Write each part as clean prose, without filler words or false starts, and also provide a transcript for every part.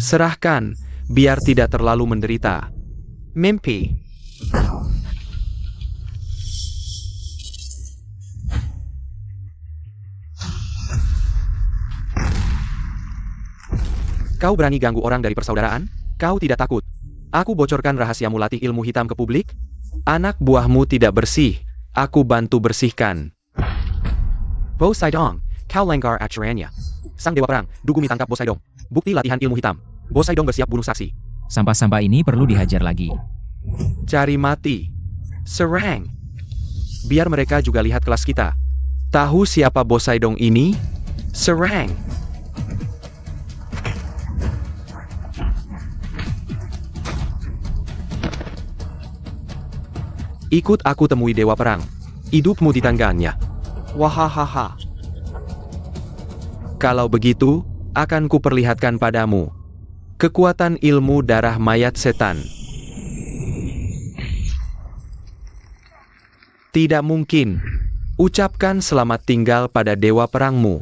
Serahkan, biar tidak terlalu menderita. Mimpi. Kau berani ganggu orang dari persaudaraan? Kau tidak takut? Aku bocorkan rahasiamu latih ilmu hitam ke publik? Anak buahmu tidak bersih, aku bantu bersihkan. Poseidon, kau lengkar acaranya. Sang dewa perang, Dugumi tangkap Poseidon. Bukti latihan ilmu hitam. Poseidon bersiap bunuh saksi. Sampah-sampah ini perlu dihajar lagi. Cari mati. Serang. Biar mereka juga lihat kelas kita. Tahu siapa Poseidon ini? Serang. Ikut aku temui dewa perang. Hidupmu di tangannya. Wahahaha. Kalau begitu, akan kuperlihatkan padamu kekuatan ilmu darah mayat setan. Tidak mungkin. Ucapkan selamat tinggal pada dewa perangmu.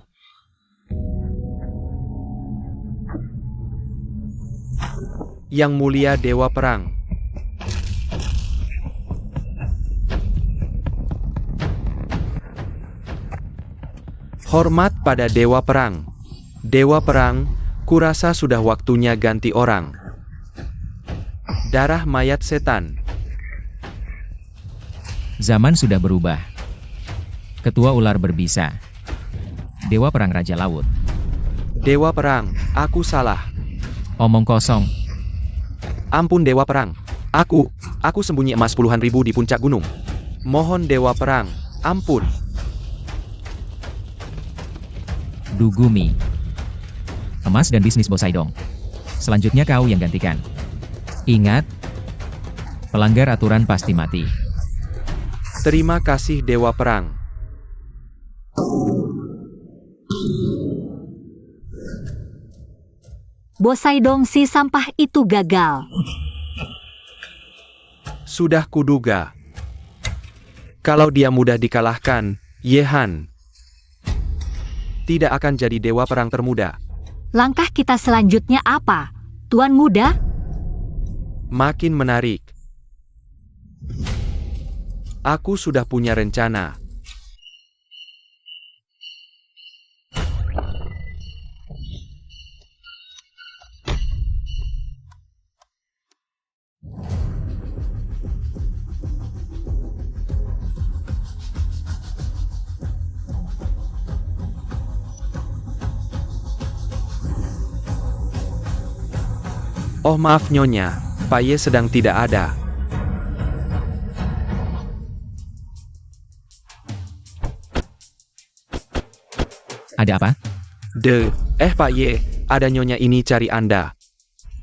Yang mulia dewa perang. Hormat pada dewa perang. Dewa perang, kurasa sudah waktunya ganti orang. Darah mayat setan. Zaman sudah berubah. Ketua ular berbisa. Dewa perang Raja Laut. Dewa perang, aku salah. Omong kosong. Ampun dewa perang. Aku sembunyi emas puluhan ribu di puncak gunung. Mohon dewa perang, ampun. Dugumi. Emas dan bisnis Poseidon. Selanjutnya kau yang gantikan. Ingat, pelanggar aturan pasti mati. Terima kasih dewa perang. Poseidon si sampah itu gagal. Sudah kuduga. Kalau dia mudah dikalahkan, Yehan tidak akan jadi dewa perang termuda. Langkah kita selanjutnya apa, Tuan Muda? Makin menarik. Aku sudah punya rencana. Oh maaf Nyonya, Paye sedang tidak ada. Ada apa? Paye, ada Nyonya ini cari Anda.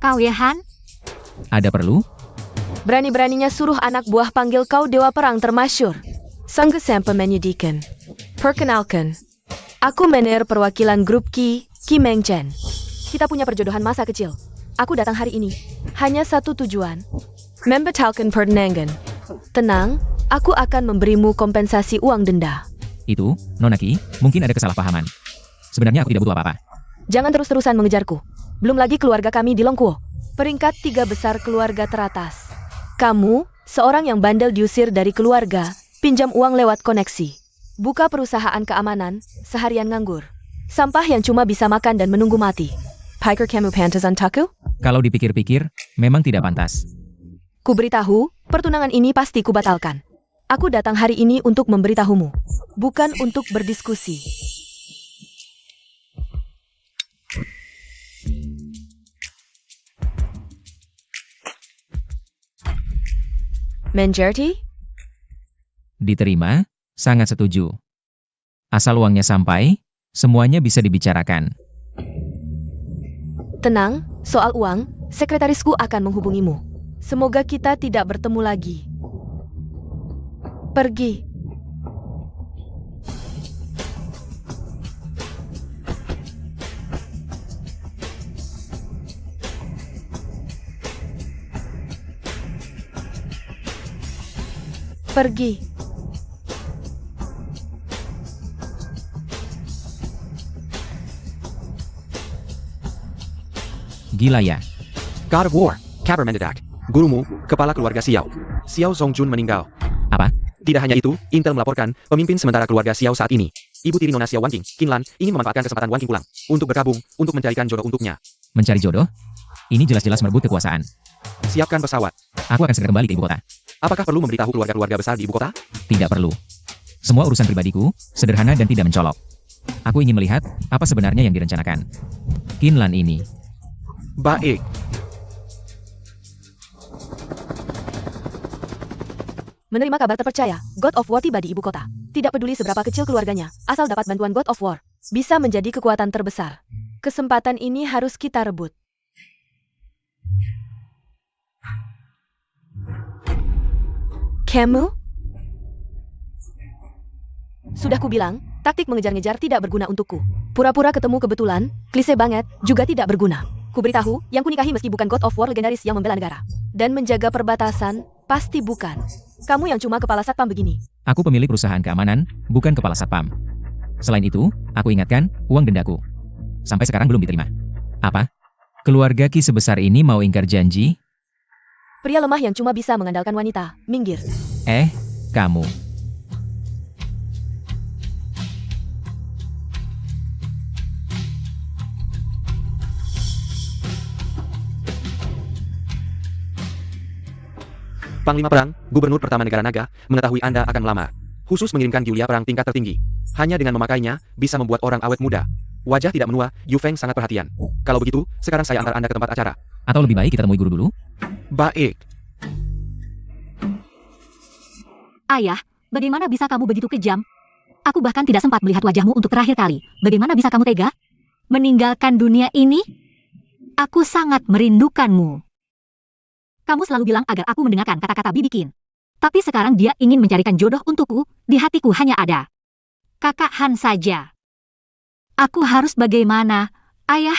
Kau Yehan? Ada perlu? Berani-beraninya suruh anak buah panggil kau dewa perang termasyur. Sanggup sampai menyedihkan. Perkenalkan, aku manajer perwakilan grup Ki Meng Chen. Kita punya perjodohan masa kecil. Aku datang hari ini. Hanya satu tujuan. Membatalkan pertunangan. Tenang, aku akan memberimu kompensasi uang denda. Itu, Nona Ki, mungkin ada kesalahpahaman. Sebenarnya aku tidak butuh apa-apa. Jangan terus-terusan mengejarku. Belum lagi keluarga kami di Longkuo. Peringkat 3 besar keluarga teratas. Kamu, seorang yang bandel diusir dari keluarga, pinjam uang lewat koneksi. Buka perusahaan keamanan, seharian nganggur. Sampah yang cuma bisa makan dan menunggu mati. Piker kamu pantas untukku? Kalau dipikir-pikir, memang tidak pantas. Kuberitahu, pertunangan ini pasti kubatalkan. Aku datang hari ini untuk memberitahumu, bukan untuk berdiskusi. Menjerti? Diterima, sangat setuju. Asal uangnya sampai, semuanya bisa dibicarakan. Tenang, soal uang, sekretarisku akan menghubungimu. Semoga kita tidak bertemu lagi. Pergi. Pergi. Gila ya. God of War, kabar mendadak. Gurumu, kepala keluarga Xiao. Xiao Zongjun meninggal. Apa? Tidak hanya itu, Intel melaporkan, pemimpin sementara keluarga Xiao saat ini, ibu tiri Nona Xiao Wanqing, Qinlan, ingin memanfaatkan kesempatan Wanqing pulang, untuk bergabung, untuk mencarikan jodoh untuknya. Mencari jodoh? Ini jelas-jelas merebut kekuasaan. Siapkan pesawat. Aku akan segera kembali ke ibu kota. Apakah perlu memberitahu keluarga-keluarga besar di ibu kota? Tidak perlu. Semua urusan pribadiku, sederhana dan tidak mencolok. Aku ingin melihat, apa sebenarnya yang direncanakan Qinlan ini. Baik. Menerima kabar terpercaya, God of War tiba di ibu kota. Tidak peduli seberapa kecil keluarganya, asal dapat bantuan God of War, bisa menjadi kekuatan terbesar. Kesempatan ini harus kita rebut. Kamu? Sudah kubilang, taktik mengejar-ngejar tidak berguna untukku. Pura-pura ketemu kebetulan, klise banget, juga tidak berguna. Kuberitahu, yang kunikahi meski bukan God of War legendaris yang membela negara. Dan menjaga perbatasan, pasti bukan. Kamu yang cuma kepala satpam begini. Aku pemilik perusahaan keamanan, bukan kepala satpam. Selain itu, aku ingatkan, uang dendaku sampai sekarang belum diterima. Apa? Keluarga Qi sebesar ini mau ingkar janji? Pria lemah yang cuma bisa mengandalkan wanita, minggir. Kamu. Panglima Perang, Gubernur Pertama Negara Naga, mengetahui Anda akan melamar. Khusus mengirimkan Giulia perang tingkat tertinggi. Hanya dengan memakainya, bisa membuat orang awet muda. Wajah tidak menua, Yu Feng sangat perhatian. Kalau begitu, sekarang saya antar Anda ke tempat acara. Atau lebih baik kita temui guru dulu? Baik. Ayah, bagaimana bisa kamu begitu kejam? Aku bahkan tidak sempat melihat wajahmu untuk terakhir kali. Bagaimana bisa kamu tega? Meninggalkan dunia ini? Aku sangat merindukanmu. Kamu selalu bilang agar aku mendengarkan kata-kata Bibi Qin. Tapi sekarang dia ingin mencarikan jodoh untukku, di hatiku hanya ada Kakak Han saja. Aku harus bagaimana, Ayah?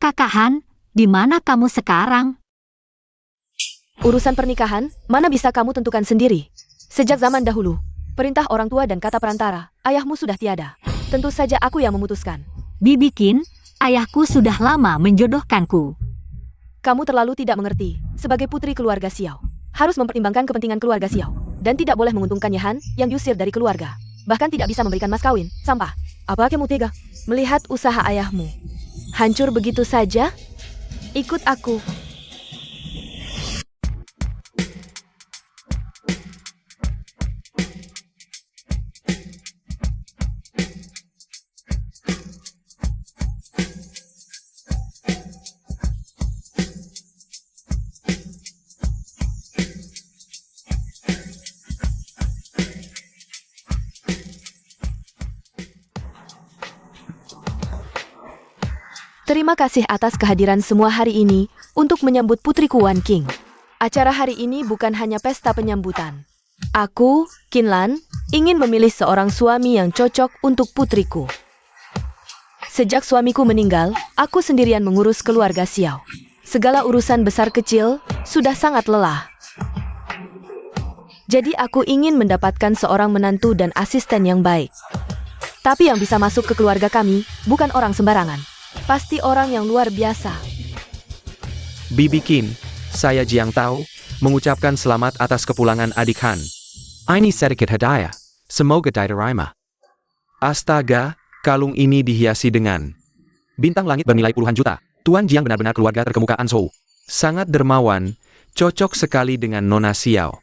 Kakak Han, di mana kamu sekarang? Urusan pernikahan, mana bisa kamu tentukan sendiri. Sejak zaman dahulu, perintah orang tua dan kata perantara, ayahmu sudah tiada. Tentu saja aku yang memutuskan. Bibi Qin, ayahku sudah lama menjodohkanku. Kamu terlalu tidak mengerti. Sebagai putri keluarga Xiao, harus mempertimbangkan kepentingan keluarga Xiao. Dan tidak boleh menguntungkan Han yang diusir dari keluarga. Bahkan tidak bisa memberikan mas kawin, sampah. Apa kamu tega melihat usaha ayahmu hancur begitu saja? Ikut aku. Terima kasih atas kehadiran semua hari ini untuk menyambut putriku Wanqing. Acara hari ini bukan hanya pesta penyambutan. Aku, Qinlan, ingin memilih seorang suami yang cocok untuk putriku. Sejak suamiku meninggal, aku sendirian mengurus keluarga Xiao. Segala urusan besar kecil sudah sangat lelah. Jadi aku ingin mendapatkan seorang menantu dan asisten yang baik. Tapi yang bisa masuk ke keluarga kami bukan orang sembarangan. Pasti orang yang luar biasa. Bibi Qin, saya Jiang Tao, mengucapkan selamat atas kepulangan adik Han. Ini sedikit hadiah. Semoga diterima. Astaga, kalung ini dihiasi dengan bintang langit bernilai puluhan juta. Tuan Jiang benar-benar keluarga terkemuka Anzhou. Sangat dermawan, cocok sekali dengan Nona Xiao.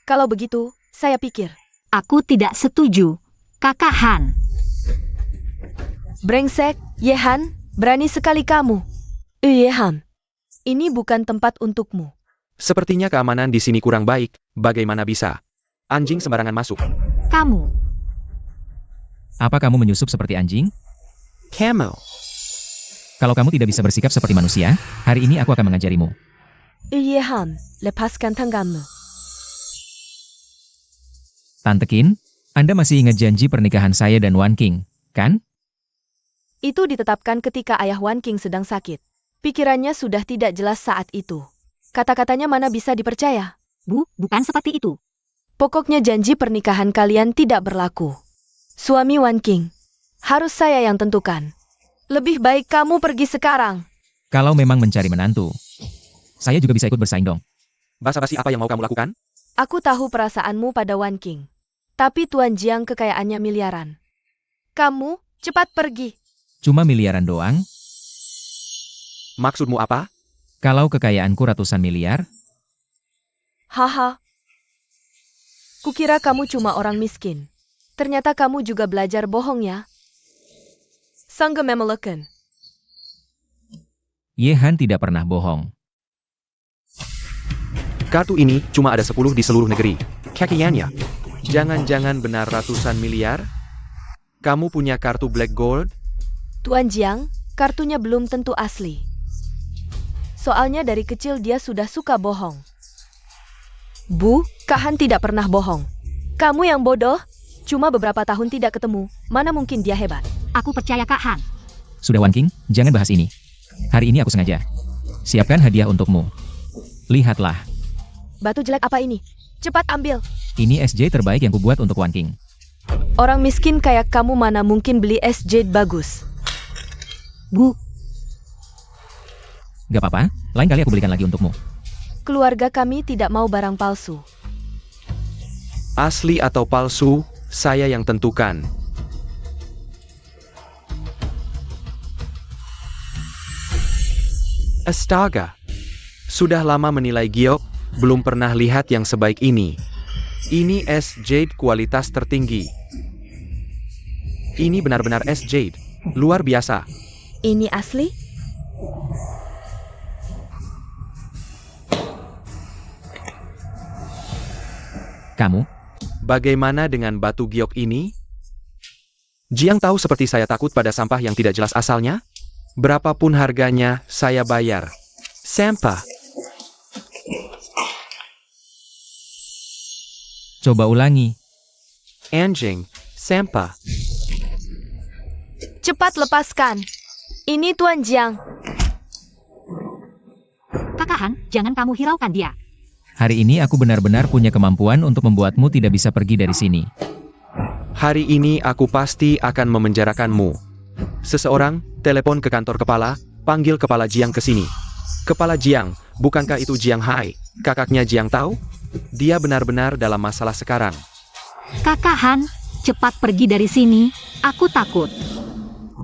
Kalau begitu, saya pikir. Aku tidak setuju, Kakak Han. Brengsek, Yehan, berani sekali kamu. Yehan, ini bukan tempat untukmu. Sepertinya keamanan di sini kurang baik, bagaimana bisa? Anjing sembarangan masuk. Kamu. Apa kamu menyusup seperti anjing? Camel. Kalau kamu tidak bisa bersikap seperti manusia, hari ini aku akan mengajarimu. Yehan, lepaskan tanganmu. Tante Qin, Anda masih ingat janji pernikahan saya dan Wanqing, kan? Itu ditetapkan ketika ayah Wanqing sedang sakit. Pikirannya sudah tidak jelas saat itu. Kata-katanya mana bisa dipercaya? Bukan seperti itu. Pokoknya janji pernikahan kalian tidak berlaku. Suami Wanqing, harus saya yang tentukan. Lebih baik kamu pergi sekarang. Kalau memang mencari menantu, saya juga bisa ikut bersaing dong. Basa-basi apa yang mau kamu lakukan? Aku tahu perasaanmu pada Wan King. Tapi Tuan Jiang kekayaannya miliaran. Kamu, cepat pergi. Cuma miliaran doang? Maksudmu apa? Kalau kekayaanku ratusan miliar, Haha. Kukira kamu cuma orang miskin. Ternyata kamu juga belajar bohong ya. Sangga Memeleken. Ye Han tidak pernah bohong. Kartu ini cuma ada 10 di seluruh negeri. Kekiannya. Jangan-jangan benar ratusan miliar? Kamu punya kartu Black Gold? Tuan Jiang, kartunya belum tentu asli. Soalnya dari kecil dia sudah suka bohong. Bu, Kak Han tidak pernah bohong. Kamu yang bodoh, cuma beberapa tahun tidak ketemu, mana mungkin dia hebat. Aku percaya Kak Han. Sudah Wan King, jangan bahas ini. Hari ini aku sengaja. Siapkan hadiah untukmu. Lihatlah, Batu jelek apa ini? Cepat ambil. ini SJ terbaik yang kubuat untuk Wan King. Orang miskin kayak kamu mana mungkin beli es jade bagus. Bu, Gak apa-apa, lain kali aku belikan lagi untukmu. Keluarga kami tidak mau barang palsu. Asli atau palsu, saya yang tentukan. Astaga. Sudah lama menilai giok, belum pernah lihat yang sebaik ini. Ini es jade kualitas tertinggi. Ini benar-benar es jade. Luar biasa. Ini asli? Kamu, Bagaimana dengan batu giok ini? Jiang tahu seperti saya takut pada sampah yang tidak jelas asalnya? Berapapun harganya, saya bayar. Sampah. coba ulangi. Anjing. Sampah. Cepat lepaskan. Ini Tuan Jiang. Kakak Han, jangan kamu hiraukan dia. Hari ini aku benar-benar punya kemampuan untuk membuatmu tidak bisa pergi dari sini. Hari ini aku pasti akan memenjarakanmu. Seseorang, telepon ke kantor kepala, panggil kepala Jiang ke sini. Kepala Jiang, bukankah itu Jiang Hai, kakaknya Jiang Tao? Dia benar-benar dalam masalah sekarang. Kakak Han, cepat pergi dari sini. Aku takut.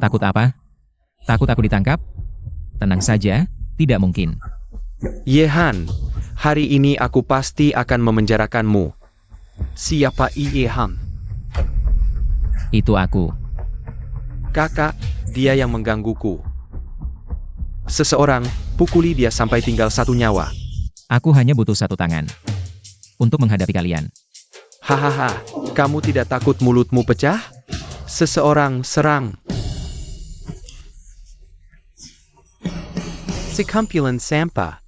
Takut apa? Takut aku ditangkap? Tenang saja, tidak mungkin. Yehan, hari ini aku pasti akan memenjarakanmu. Siapa Yehan? Itu aku. Kakak, dia yang menggangguku. Seseorang, pukuli dia sampai tinggal satu nyawa. Aku hanya butuh satu tangan untuk menghadapi kalian. Hahaha, kamu tidak takut mulutmu pecah? Seseorang serang. Sekumpulan sampah.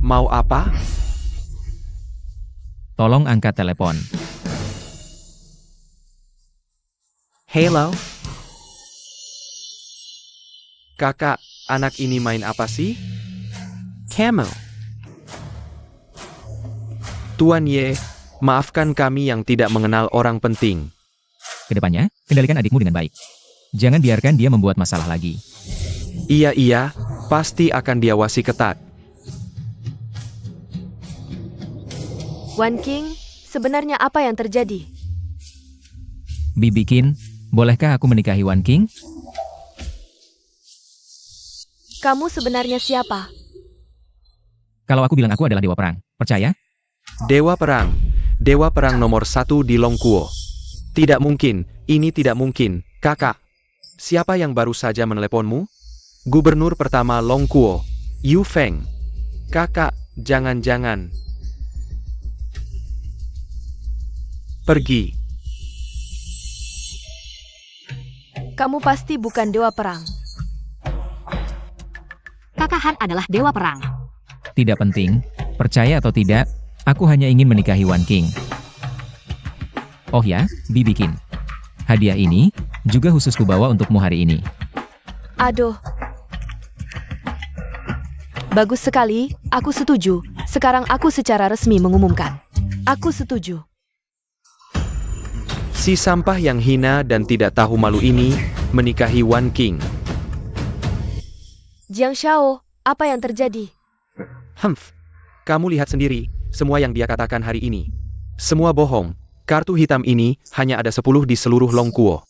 Mau apa? Tolong angkat telepon. Hello? Kakak, anak ini main apa sih? Camel. Tuan Ye, maafkan kami yang tidak mengenal orang penting. Kedepannya, kendalikan adikmu dengan baik. Jangan biarkan dia membuat masalah lagi. Iya, pasti akan diawasi ketat. Wan King, sebenarnya apa yang terjadi? Bibi Qin, bolehkah aku menikahi Wan King? Kamu sebenarnya siapa? Kalau aku bilang aku adalah dewa perang, percaya? Dewa Perang. Dewa Perang nomor 1 di Longkuo. Tidak mungkin, ini tidak mungkin, kakak. Siapa yang baru saja meneleponmu? Gubernur pertama Longkuo, Yu Feng. Kakak, jangan-jangan. Pergi. Kamu pasti bukan dewa perang. Kakak Han adalah dewa perang. Tidak penting, percaya atau tidak, aku hanya ingin menikahi Wan King. Oh ya, Bibi Qin. Hadiah ini juga khusus kubawa untukmu hari ini. Aduh. Bagus sekali, aku setuju. Sekarang aku secara resmi mengumumkan. Aku setuju. Si sampah yang hina dan tidak tahu malu ini, menikahi Wan King. Jiang Xiao, apa yang terjadi? Kamu lihat sendiri, semua yang dia katakan hari ini. Semua bohong. Kartu hitam ini hanya ada 10 di seluruh Longkuo.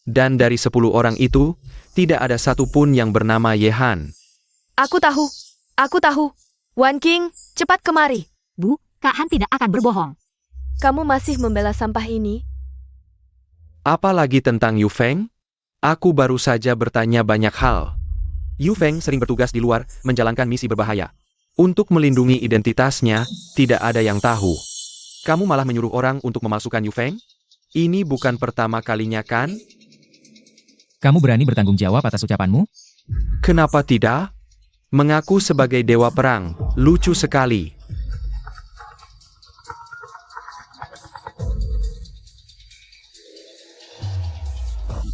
Dan dari 10 orang itu, tidak ada satupun yang bernama Yehan. Aku tahu. Wan King, cepat kemari. Bu, Kak Han tidak akan berbohong. Kamu masih membela sampah ini? Apalagi tentang Yu Feng? Aku baru saja bertanya banyak hal. Yu Feng sering bertugas di luar, menjalankan misi berbahaya. Untuk melindungi identitasnya, tidak ada yang tahu. Kamu malah menyuruh orang untuk memalsukan Yu Feng? Ini bukan pertama kalinya kan? Kamu berani bertanggung jawab atas ucapanmu? Kenapa tidak? Mengaku sebagai dewa perang, lucu sekali.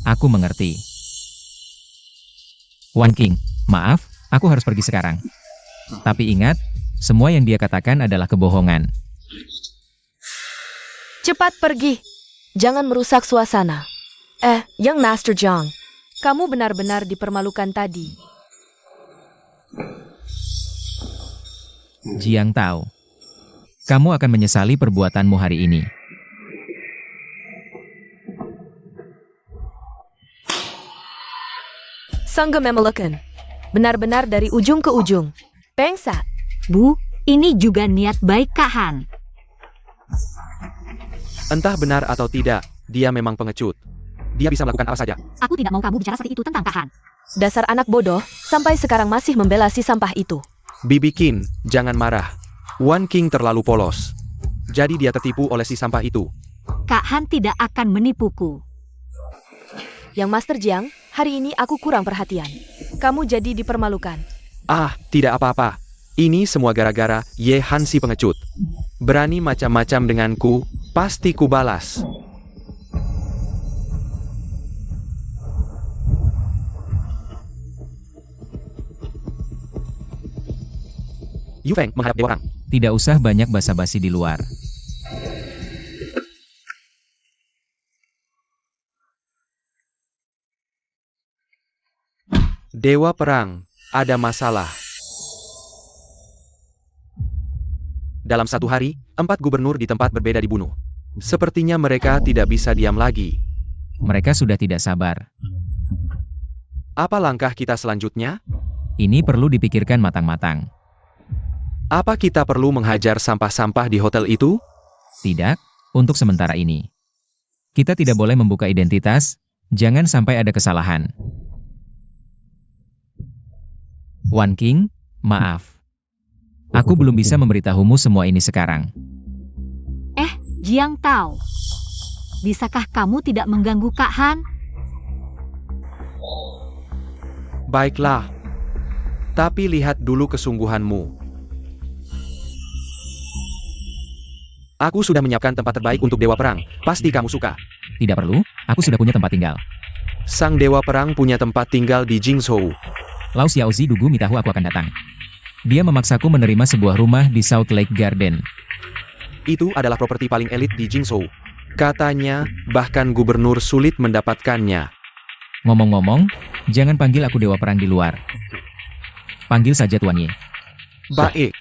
Aku mengerti. Wan King, maaf, aku harus pergi sekarang. Tapi ingat, semua yang dia katakan adalah kebohongan. Cepat pergi. Jangan merusak suasana. Young Master Zhang, kamu benar-benar dipermalukan tadi. Jiang Tao, kamu akan menyesali perbuatanmu hari ini. Sangga Memelukan. Benar-benar dari ujung ke ujung. Pengsa. Bu, ini juga niat baik Kak Han. Entah benar atau tidak, dia memang pengecut. Dia bisa melakukan apa saja. Aku tidak mau kamu bicara seperti itu tentang Kak Han. Dasar anak bodoh, sampai sekarang masih membela si sampah itu. Bibi Qin, jangan marah. Wan King terlalu polos. Jadi dia tertipu oleh si sampah itu. Kak Han tidak akan menipuku. Yang Master Jiang, hari ini aku kurang perhatian. Kamu jadi dipermalukan. Tidak apa-apa. Ini semua gara-gara Ye Han si pengecut. Berani macam-macam denganku, pasti ku balas. Yu Feng menghadap dewa orang. Tidak usah banyak basa-basi di luar. Dewa perang, ada masalah. Dalam satu hari, 4 gubernur di tempat berbeda dibunuh. Sepertinya mereka tidak bisa diam lagi. Mereka sudah tidak sabar. Apa langkah kita selanjutnya? Ini perlu dipikirkan matang-matang. Apa kita perlu menghajar sampah-sampah di hotel itu? Tidak, untuk sementara ini. Kita tidak boleh membuka identitas, jangan sampai ada kesalahan. Wan King, maaf. Aku belum bisa memberitahumu semua ini sekarang. Jiang Tao, bisakah kamu tidak mengganggu Kak Han? Baiklah. Tapi lihat dulu kesungguhanmu. Aku sudah menyiapkan tempat terbaik untuk dewa perang. Pasti kamu suka. Tidak perlu, aku sudah punya tempat tinggal. Sang dewa perang punya tempat tinggal di Jingzhou. Lau Xiaozi Dugu minta aku akan datang. Dia memaksaku menerima sebuah rumah di South Lake Garden. Itu adalah properti paling elit di Jingzhou. Katanya, bahkan gubernur sulit mendapatkannya. Ngomong-ngomong, jangan panggil aku dewa perang di luar. Panggil saja Tuan Ye. Baik.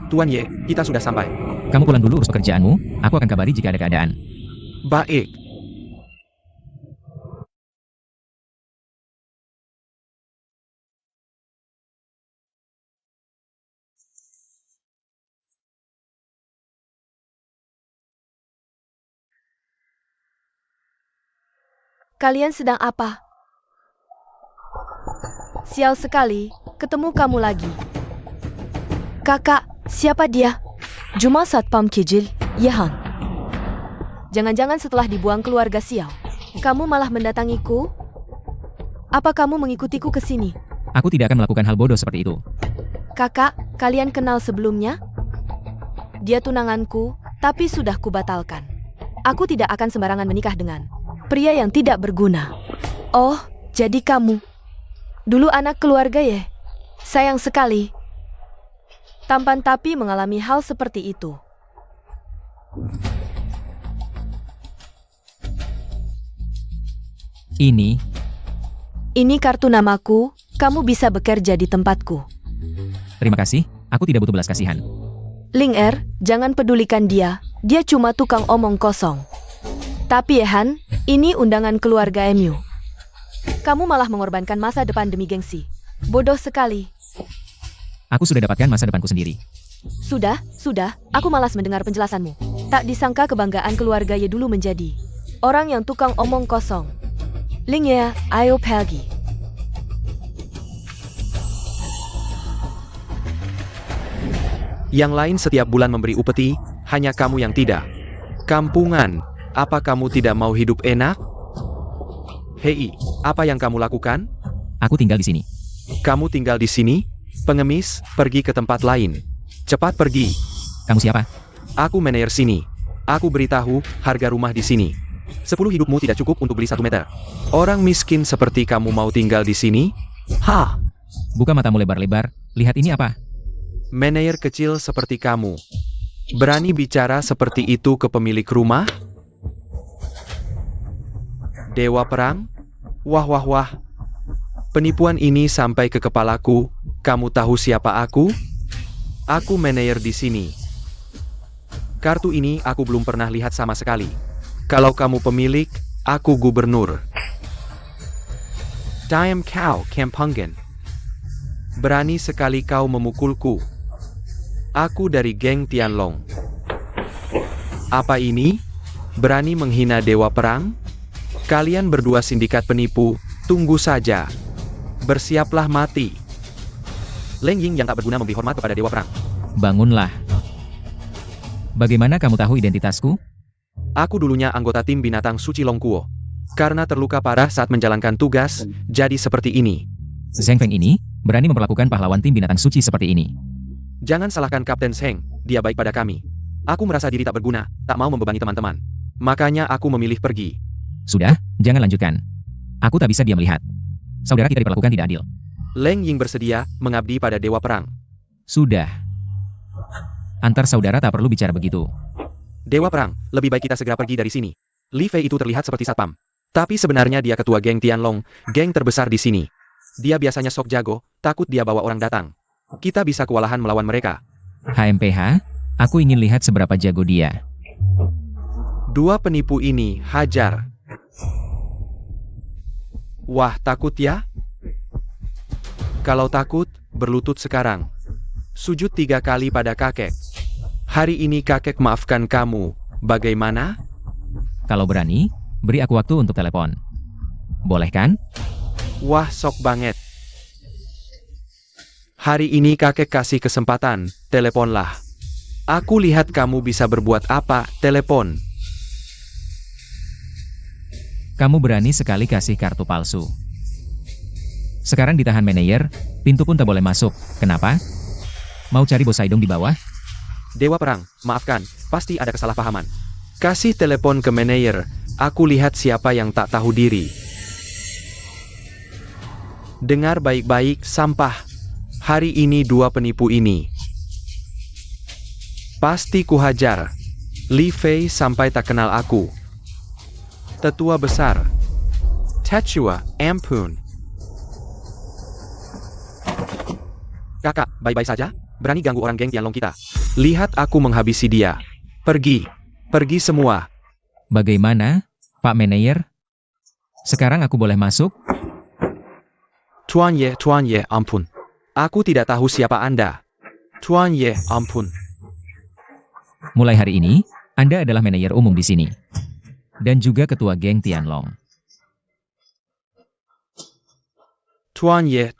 Tuan Ye, kita sudah sampai. Kamu pulang dulu urus pekerjaanmu, aku akan kabari jika ada keadaan. Baik. Kalian sedang apa? Sial sekali, ketemu kamu lagi. Kakak, siapa dia? Juma Satpam Kijil, Yehan. Jangan-jangan setelah dibuang keluarga Xiao, kamu malah mendatangiku? Apa kamu mengikutiku ke sini? Aku tidak akan melakukan hal bodoh seperti itu. Kakak, kalian kenal sebelumnya? Dia tunanganku, tapi sudah kubatalkan. Aku tidak akan sembarangan menikah dengan pria yang tidak berguna. Oh, jadi kamu. Dulu anak keluarga ya? Sayang sekali, Tampan Tapi mengalami hal seperti itu. Ini, kartu namaku, kamu bisa bekerja di tempatku. terima kasih, aku tidak butuh belas kasihan. Ling Er, jangan pedulikan dia cuma tukang omong kosong. Tapi Han, ini undangan keluarga MU. Kamu malah mengorbankan masa depan demi gengsi. Bodoh sekali. Aku sudah dapatkan masa depanku sendiri. Sudah, aku malas mendengar penjelasanmu. Tak disangka kebanggaan keluarga Ye dulu menjadi orang yang tukang omong kosong. Ling Ya, ayo pergi. Yang lain setiap bulan memberi upeti, hanya kamu yang tidak. Kampungan, apa kamu tidak mau hidup enak? Hei, apa yang kamu lakukan? Aku tinggal di sini. Kamu tinggal di sini? Pengemis, pergi ke tempat lain. Cepat pergi. Kamu siapa? Aku manajer sini. Aku beritahu, harga rumah di sini. 10 hidupmu tidak cukup untuk beli 1 meter. Orang miskin seperti kamu mau tinggal di sini? Hah? Buka matamu lebar-lebar, lihat ini apa? Manajer kecil seperti kamu. Berani bicara seperti itu ke pemilik rumah? Dewa perang? Wah. Penipuan ini sampai ke kepalaku. Kamu tahu siapa aku? Aku manajer di sini. Kartu ini aku belum pernah lihat sama sekali. Kalau kamu pemilik, aku gubernur. Diam kau, Kampungan. Berani sekali kau memukulku. Aku dari geng Tianlong. Apa ini? Berani menghina dewa perang? Kalian berdua sindikat penipu, tunggu saja. Bersiaplah mati. Leng Ying yang tak berguna memberi hormat kepada dewa perang. Bangunlah. Bagaimana kamu tahu identitasku? Aku dulunya anggota tim binatang suci Longkuo. Karena terluka parah saat menjalankan tugas, jadi seperti ini. Zheng Feng ini berani memperlakukan pahlawan tim binatang suci seperti ini. Jangan salahkan Kapten Zheng, dia baik pada kami. Aku merasa diri tak berguna, tak mau membebani teman-teman. Makanya aku memilih pergi. Sudah, jangan lanjutkan. Aku tak bisa diam melihat. Saudara kita diperlakukan tidak adil. Leng Ying bersedia mengabdi pada dewa perang. Sudah. Antar saudara tak perlu bicara begitu. Dewa perang, lebih baik kita segera pergi dari sini. Li Fei itu terlihat seperti satpam. Tapi sebenarnya dia ketua geng Tianlong, geng terbesar di sini. Dia biasanya sok jago, takut dia bawa orang datang. Kita bisa kewalahan melawan mereka. HMPH, aku ingin lihat seberapa jago dia. Dua penipu ini, hajar. Wah, takut ya? Kalau takut, berlutut sekarang. Sujud 3 kali pada kakek. Hari ini kakek maafkan kamu. Bagaimana? Kalau berani, beri aku waktu untuk telepon. Boleh kan? Wah, sok banget. Hari ini kakek kasih kesempatan, teleponlah. Aku lihat kamu bisa berbuat apa, telepon. Kamu berani sekali kasih kartu palsu. Sekarang ditahan manajer, pintu pun tak boleh masuk. Kenapa? Mau cari bos Saidong di bawah? Dewa perang, maafkan, pasti ada kesalahpahaman. Kasih telepon ke manajer, aku lihat siapa yang tak tahu diri. Dengar baik-baik, sampah. Hari ini dua penipu ini. Pasti kuhajar. Li Fei sampai tak kenal aku. Tetua besar. Tetua, ampun. Kakak, baik-baik saja? Berani ganggu orang geng Tianlong kita. Lihat aku menghabisi dia. Pergi. Pergi semua. Bagaimana, Pak Manajer? Sekarang aku boleh masuk? Tuan Ye, ampun. Aku tidak tahu siapa Anda. Tuan Ye, ampun. Mulai hari ini, Anda adalah manajer umum di sini. Dan juga ketua geng Tianlong. Tuan Ye.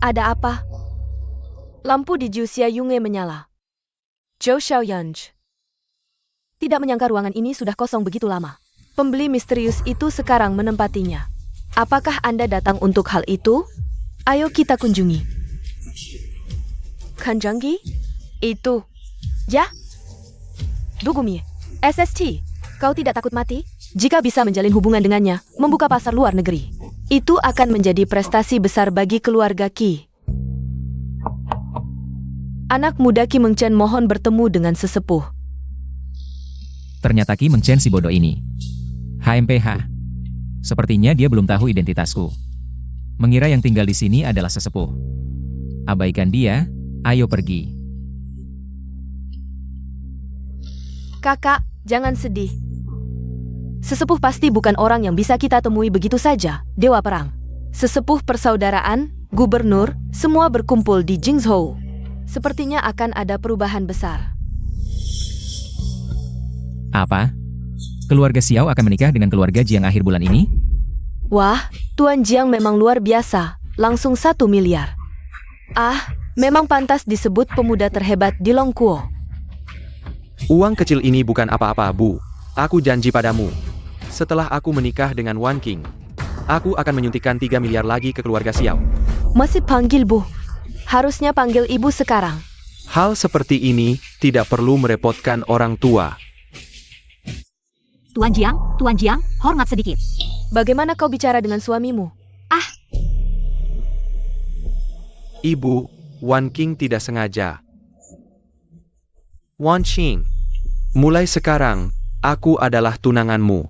Ada apa? Lampu di Juxia Yunge menyala. Zhou Xiaoyanj. Tidak menyangka ruangan ini sudah kosong begitu lama. Pembeli misterius itu sekarang menempatinya. Apakah Anda datang untuk hal itu? Ayo kita kunjungi. Kanjanggi? Itu. Ya? Dugumie. SST, kau tidak takut mati? Jika bisa menjalin hubungan dengannya, membuka pasar luar negeri. Itu akan menjadi prestasi besar bagi keluarga Ki. Anak muda Ki Mengchen mohon bertemu dengan sesepuh. Ternyata Ki Mengchen si bodoh ini. HMPH. Sepertinya dia belum tahu identitasku. Mengira yang tinggal di sini adalah sesepuh. Abaikan dia, ayo pergi. Kakak, jangan sedih. Sesepuh pasti bukan orang yang bisa kita temui begitu saja, Dewa Perang. Sesepuh persaudaraan, gubernur, semua berkumpul di Jingzhou. Sepertinya akan ada perubahan besar. Apa? Keluarga Xiao akan menikah dengan keluarga Jiang akhir bulan ini? Wah, Tuan Jiang memang luar biasa, langsung 1 miliar. Ah, memang pantas disebut pemuda terhebat di Longkuo. Uang kecil ini bukan apa-apa, Bu. Aku janji padamu. Setelah aku menikah dengan Wan King, aku akan menyuntikkan 3 miliar lagi ke keluarga Xiao. Masih panggil Bu. Harusnya panggil Ibu sekarang. Hal seperti ini tidak perlu merepotkan orang tua. Tuan Jiang, hormat sedikit. Bagaimana kau bicara dengan suamimu? Ibu, Wan King tidak sengaja. Wan Qing, mulai sekarang, aku adalah tunanganmu.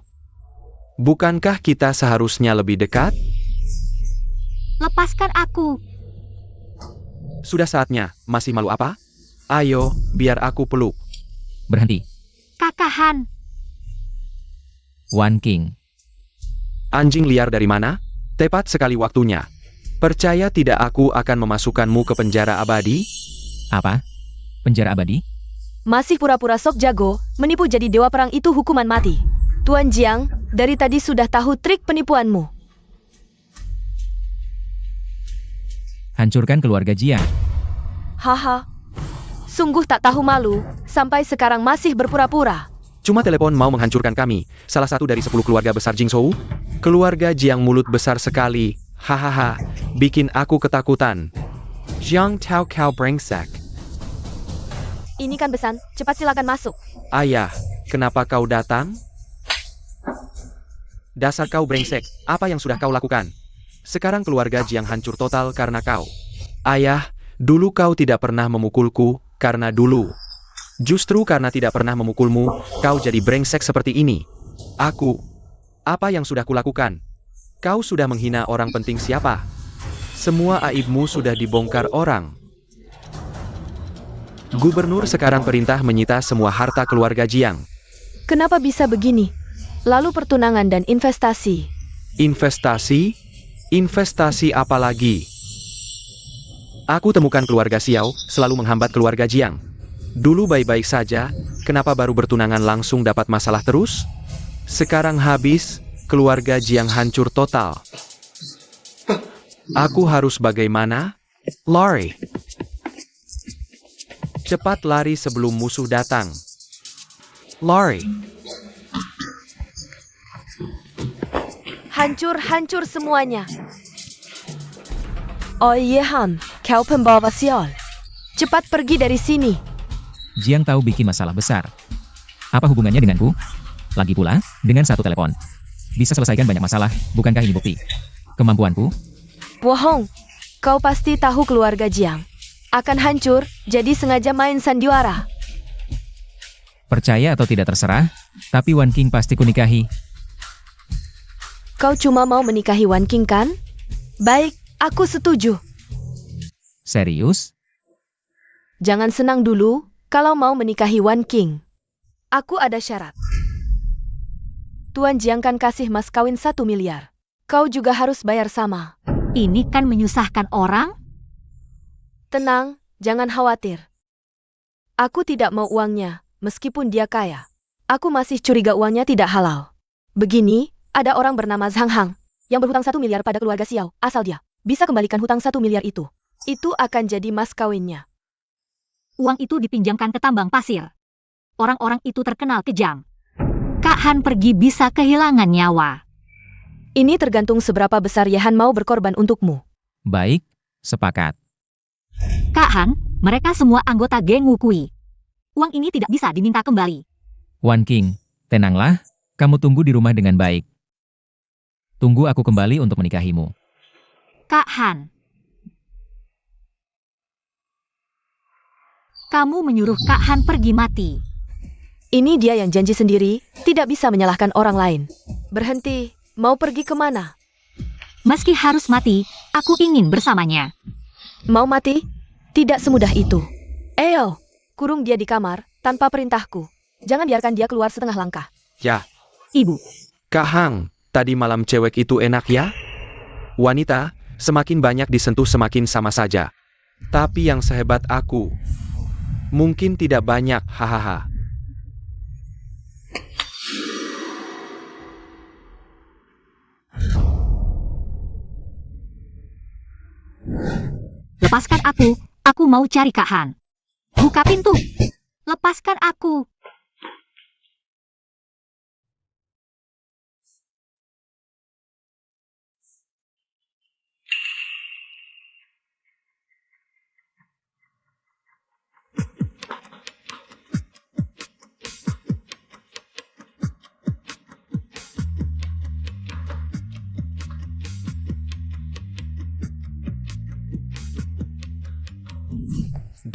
Bukankah kita seharusnya lebih dekat? Lepaskan aku. Sudah saatnya, masih malu apa? Ayo, biar aku peluk. Berhenti. Kakak Han, Wan King. Anjing liar dari mana? Tepat sekali waktunya. Percaya tidak aku akan memasukkanmu ke penjara abadi? Apa? Penjara abadi? Masih pura-pura sok jago, menipu jadi dewa perang itu hukuman mati. Tuan Jiang, dari tadi sudah tahu trik penipuanmu. Hancurkan keluarga Jiang. Haha. Sungguh tak tahu malu, sampai sekarang masih berpura-pura. Cuma telepon mau menghancurkan kami, salah satu dari 10 keluarga besar Jingzhou. Keluarga Jiang mulut besar sekali, hahaha, bikin aku ketakutan. Jiang Tao Kau brengsek. Ini kan pesan, cepat silakan masuk. Ayah, kenapa kau datang? Dasar kau brengsek, apa yang sudah kau lakukan? Sekarang keluarga Jiang hancur total karena kau. Ayah, dulu kau tidak pernah memukulku, karena dulu. Justru karena tidak pernah memukulmu, kau jadi brengsek seperti ini. Aku. Apa yang sudah kulakukan? Kau sudah menghina orang penting siapa? Semua aibmu sudah dibongkar orang. Gubernur sekarang perintah menyita semua harta keluarga Jiang. Kenapa bisa begini? Lalu pertunangan dan investasi. Investasi? Investasi apa lagi? Aku temukan keluarga Xiao, selalu menghambat keluarga Jiang. Dulu baik-baik saja, kenapa baru bertunangan langsung dapat masalah terus? Sekarang habis, keluarga Jiang hancur total. Aku harus bagaimana? Lari. Cepat lari sebelum musuh datang. Lari. Hancur-hancur semuanya. Oh Han, kau pembawa sial. Cepat pergi dari sini. Jiang tahu bikin masalah besar. Apa hubungannya denganku? Lagi pula, dengan satu telepon. Bisa selesaikan banyak masalah, bukankah ini bukti? Kemampuanku? Bohong. Kau pasti tahu keluarga Jiang akan hancur, jadi sengaja main sandiwara. Percaya atau tidak terserah, tapi Wan King pasti kunikahi. Kau cuma mau menikahi Wan King kan? Baik, aku setuju. Serius? Jangan senang dulu, kalau mau menikahi Wan King. Aku ada syarat. Tuan Jiang kan kasih mas kawin 1 miliar. Kau juga harus bayar sama. ini kan menyusahkan orang. Tenang, jangan khawatir. Aku tidak mau uangnya, meskipun dia kaya. Aku masih curiga uangnya tidak halal. Begini, ada orang bernama Zhang Hang, yang berhutang 1 miliar pada keluarga Xiao, asal dia bisa kembalikan hutang 1 miliar itu. Itu akan jadi mas kawinnya. Uang itu dipinjamkan ke tambang pasir. Orang-orang itu terkenal kejam. Kak Han pergi bisa kehilangan nyawa. Ini tergantung seberapa besar Yehan mau berkorban untukmu. Baik, sepakat. Kak Han, mereka semua anggota geng Wukui. Uang ini tidak bisa diminta kembali. Wan King, tenanglah, kamu tunggu di rumah dengan baik. Tunggu aku kembali untuk menikahimu. Kak Han. Kamu menyuruh Kak Han pergi mati. Ini dia yang janji sendiri, tidak bisa menyalahkan orang lain. Berhenti, mau pergi kemana? Meski harus mati, aku ingin bersamanya. Mau mati? Tidak semudah itu. Ayo, kurung dia di kamar, tanpa perintahku. Jangan biarkan dia keluar setengah langkah. Ya, Ibu, Kak Hang, tadi malam cewek itu enak ya? Wanita, semakin banyak disentuh semakin sama saja. Tapi yang sehebat aku, mungkin tidak banyak, hahaha. lepaskan aku mau cari Kak Han. Buka pintu. Lepaskan aku.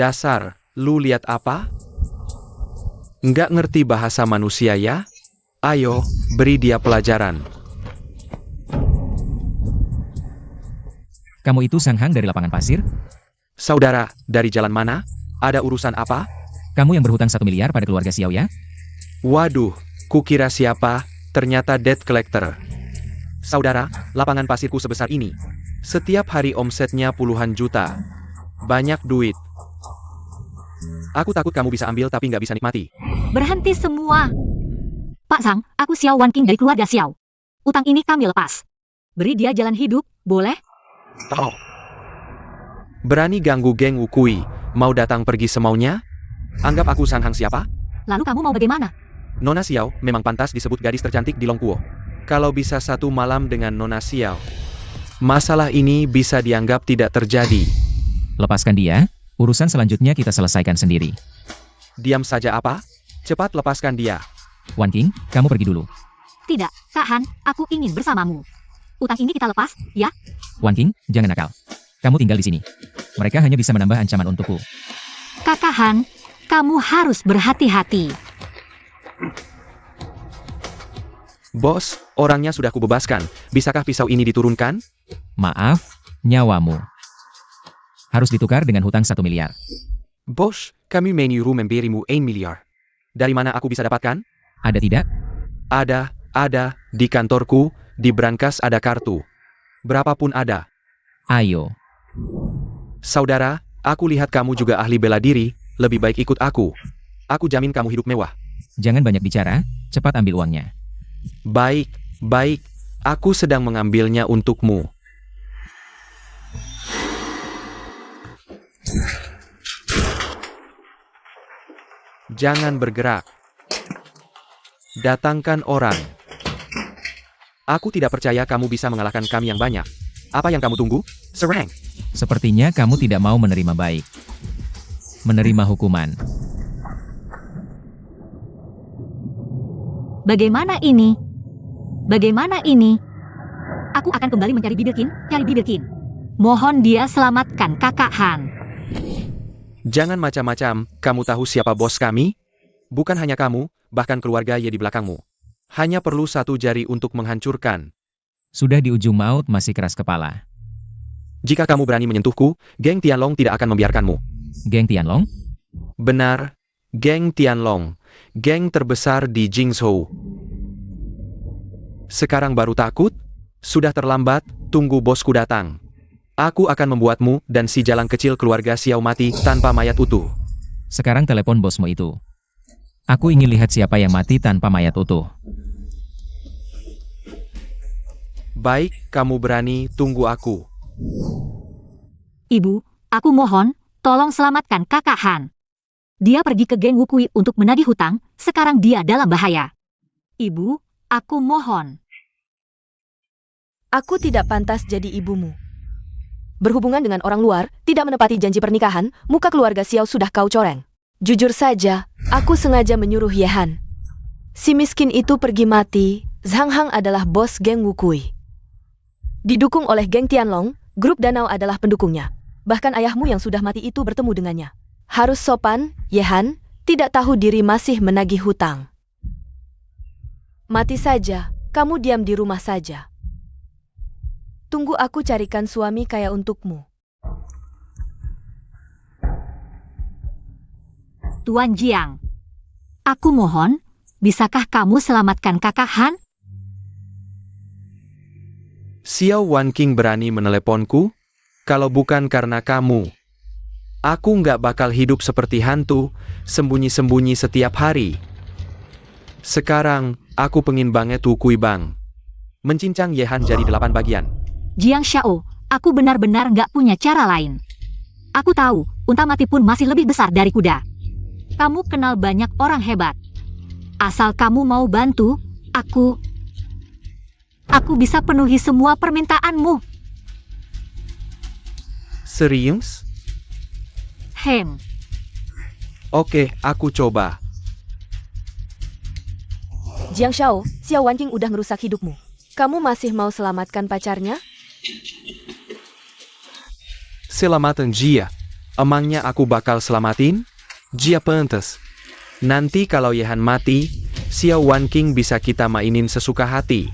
Dasar, lu lihat apa? Nggak ngerti bahasa manusia ya? Ayo, beri dia pelajaran. Kamu itu Sang Hang dari lapangan pasir? Saudara, dari jalan mana? Ada urusan apa? Kamu yang berhutang 1 miliar pada keluarga Xiao ya? Waduh, kukira siapa? Ternyata debt collector. Saudara, lapangan pasirku sebesar ini. Setiap hari omsetnya puluhan juta. Banyak duit. Aku takut kamu bisa ambil tapi nggak bisa nikmati. Berhenti semua. Pak Sang, aku Xiao Wan King dari keluarga Xiao. Utang ini kami lepas. Beri dia jalan hidup, boleh? Oh. Berani ganggu geng Wukui, mau datang pergi semaunya? Anggap aku Sang Hang siapa? Lalu kamu mau bagaimana? Nona Xiao memang pantas disebut gadis tercantik di Longkuo. Kalau bisa satu malam dengan Nona Xiao, masalah ini bisa dianggap tidak terjadi. Lepaskan dia, urusan selanjutnya kita selesaikan sendiri. Diam saja apa? Cepat lepaskan dia. Wan King, kamu pergi dulu. Tidak, Kak Han, aku ingin bersamamu. Utang ini kita lepas, ya? Wan King, jangan nakal. Kamu tinggal di sini. Mereka hanya bisa menambah ancaman untukku. Kakak Han, kamu harus berhati-hati. Bos, orangnya sudah kubebaskan. Bisakah pisau ini diturunkan? Maaf, nyawamu. Harus ditukar dengan hutang 1 miliar. Bos, kami menyuruh memberimu 1 miliar. Dari mana aku bisa dapatkan? Ada tidak? Ada, di kantorku, di brankas ada kartu. Berapapun ada. Ayo. Saudara, aku lihat kamu juga ahli bela diri, lebih baik ikut aku. Aku jamin kamu hidup mewah. Jangan banyak bicara, cepat ambil uangnya. Baik, aku sedang mengambilnya untukmu. Jangan bergerak. Datangkan orang. Aku tidak percaya kamu bisa mengalahkan kami yang banyak. Apa yang kamu tunggu? Serang. Sepertinya kamu tidak mau menerima baik. Menerima hukuman. Bagaimana ini? Bagaimana ini? Aku akan kembali mencari cari Bibir Kin. Mohon dia selamatkan Kakak Han. Jangan macam-macam, kamu tahu siapa bos kami? Bukan hanya kamu, bahkan keluarga Ye di belakangmu. Hanya perlu satu jari untuk menghancurkan. Sudah di ujung maut masih keras kepala. Jika kamu berani menyentuhku, geng Tianlong tidak akan membiarkanmu. Geng Tianlong? Benar, geng Tianlong. Geng terbesar di Jingzhou. Sekarang baru takut? Sudah terlambat, tunggu bosku datang. Aku akan membuatmu dan si jalang kecil keluarga Xiao mati tanpa mayat utuh. Sekarang telepon bosmu itu. Aku ingin lihat siapa yang mati tanpa mayat utuh. Baik, kamu berani, tunggu aku. Ibu, aku mohon, tolong selamatkan Kakak Han. Dia pergi ke geng Wukui untuk menagih hutang, sekarang dia dalam bahaya. Ibu, aku mohon. Aku tidak pantas jadi ibumu. Berhubungan dengan orang luar, tidak menepati janji pernikahan, muka keluarga Xiao sudah kau coreng. Jujur saja, aku sengaja menyuruh Ye Han. Si miskin itu pergi mati, Zhang Hang adalah bos geng Wukui. Didukung oleh geng Tianlong, grup Danau adalah pendukungnya. Bahkan ayahmu yang sudah mati itu bertemu dengannya. Harus sopan, Yehan, tidak tahu diri masih menagih hutang. Mati saja, kamu diam di rumah saja. Tunggu aku carikan suami kaya untukmu. Tuan Jiang, aku mohon, bisakah kamu selamatkan Kakak Han? Xiao Wanqing berani meneleponku? Kalau bukan karena kamu, aku nggak bakal hidup seperti hantu, sembunyi-sembunyi setiap hari. Sekarang, aku pengin banget Wukui Bang. Mencincang Yehan jadi 8 bagian. Jiang Xiao, aku benar-benar nggak punya cara lain. Aku tahu, unta mati pun masih lebih besar dari kuda. Kamu kenal banyak orang hebat. Asal kamu mau bantu, aku bisa penuhi semua permintaanmu. Serius? Oke, aku coba. Jiang Xiao, Xiao Wanqing udah ngerusak hidupmu. Kamu masih mau selamatkan pacarnya? Selamatan Jia. Emangnya aku bakal selamatin? Jia pantes. Nanti kalau Yehan mati, Xiao Wanqing bisa kita mainin sesuka hati.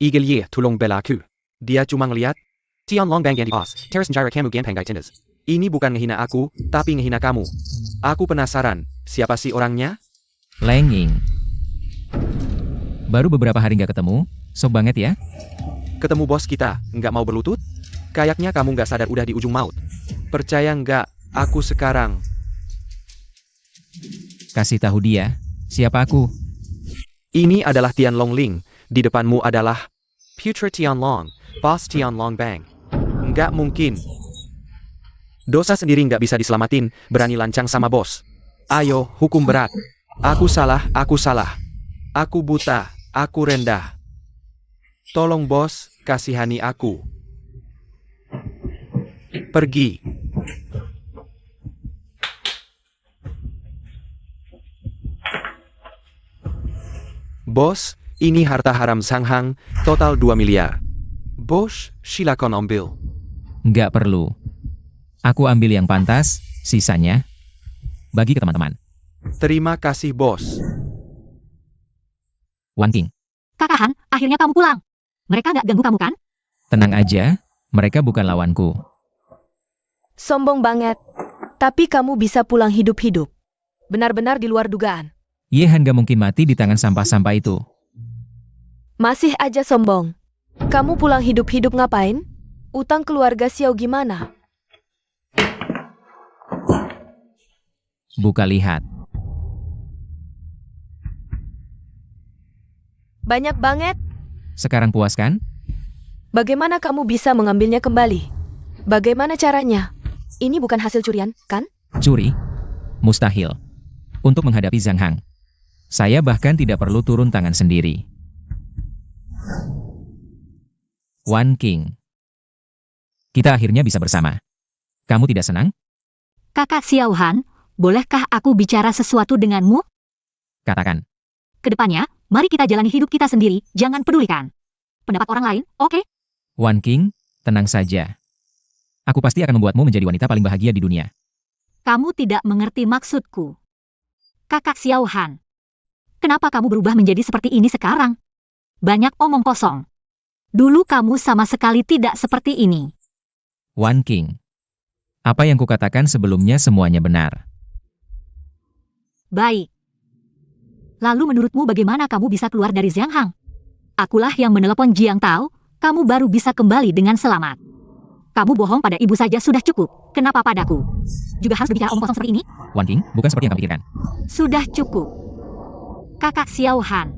Eagle Ye tulung bela aku. Dia cuma ngeliat Tianlong Bang ganti pos, Teras Njira kamu gampang tindas. Ini bukan ngehina aku, tapi ngehina kamu. Aku penasaran, siapa sih orangnya? Leng Ying. Baru beberapa hari nggak ketemu, sok banget ya. Ketemu bos kita, nggak mau berlutut? Kayaknya kamu nggak sadar udah di ujung maut. Percaya nggak, aku sekarang. Kasih tahu dia, siapa aku. Ini adalah Tianlong Ling, di depanmu adalah Putra Tianlong, Bos Tianlong Bang. Nggak mungkin. Dosa sendiri nggak bisa diselamatin, berani lancang sama bos. Ayo, hukum berat. Aku salah, aku salah. Aku buta, aku rendah. Tolong bos, kasihani aku. Pergi. Bos, ini harta haram Zhang Hang, total 2 miliar. Bos, silakan ambil. Nggak perlu. Aku ambil yang pantas, sisanya bagi ke teman-teman. Terima kasih bos. Wanqing, Kakak Han, akhirnya kamu pulang. Mereka nggak ganggu kamu kan? tenang aja, mereka bukan lawanku. Sombong banget. Tapi kamu bisa pulang hidup-hidup. Benar-benar di luar dugaan. Yehan gak mungkin mati di tangan sampah-sampah itu. Masih aja sombong. Kamu pulang hidup-hidup ngapain? Utang keluarga Xiao gimana? Buka lihat. Banyak banget. Sekarang puas kan? Bagaimana kamu bisa mengambilnya kembali? Bagaimana caranya? Ini bukan hasil curian, kan? Curi? Mustahil. Untuk menghadapi Zhang Hang, saya bahkan tidak perlu turun tangan sendiri. Wanqing, kita akhirnya bisa bersama. Kamu tidak senang? Kakak Xiao Han, bolehkah aku bicara sesuatu denganmu? Katakan. Kedepannya, mari kita jalani hidup kita sendiri, jangan pedulikan pendapat orang lain, oke? Wanqing, tenang saja. Aku pasti akan membuatmu menjadi wanita paling bahagia di dunia. Kamu tidak mengerti maksudku. Kakak Xiao Han, kenapa kamu berubah menjadi seperti ini sekarang? Banyak omong kosong. Dulu kamu sama sekali tidak seperti ini. Wanqing, apa yang kukatakan sebelumnya semuanya benar. Baik. Lalu menurutmu bagaimana kamu bisa keluar dari Zhang Hang? Akulah yang menelepon Jiang Tao, kamu baru bisa kembali dengan selamat. Kamu bohong pada ibu saja sudah cukup, kenapa padaku? Juga harus berbicara omong kosong seperti ini? Wanqing, bukan seperti yang kamu pikirkan. Sudah cukup. Kakak Xiao Han,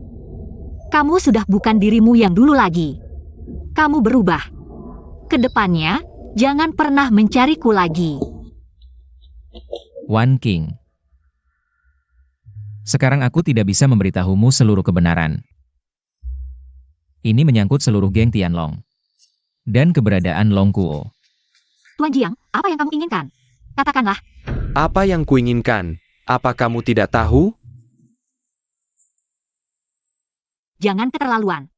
kamu sudah bukan dirimu yang dulu lagi. Kamu berubah. Kedepannya, jangan pernah mencariku lagi. Wanqing, sekarang aku tidak bisa memberitahumu seluruh kebenaran. Ini menyangkut seluruh geng Tianlong. dan keberadaan Long Kuo. Tuan Jiang, apa yang kamu inginkan? Katakanlah. Apa yang kuinginkan? Apa kamu tidak tahu? Jangan keterlaluan.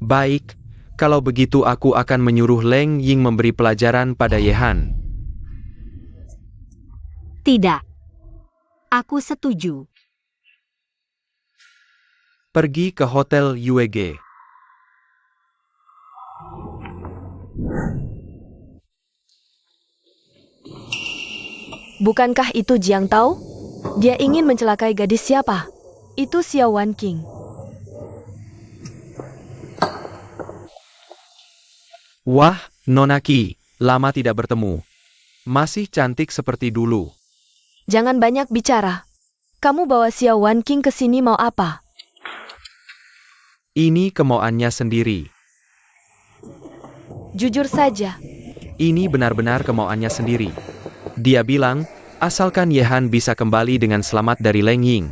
Baik, kalau begitu aku akan menyuruh Leng Ying memberi pelajaran pada Yehan. Tidak. Aku setuju. Pergi ke Hotel UEG. Bukankah itu Jiang Tao? Dia ingin mencelakai gadis siapa? Itu Xiao Wanqing. Wah, Nona Qi, lama tidak bertemu. Masih cantik seperti dulu. Jangan banyak bicara. Kamu bawa Xiao Wanqing ke sini mau apa? Ini kemauannya sendiri. Jujur saja. Ini benar-benar kemauannya sendiri. Dia bilang, asalkan Yehan bisa kembali dengan selamat dari Leng Ying,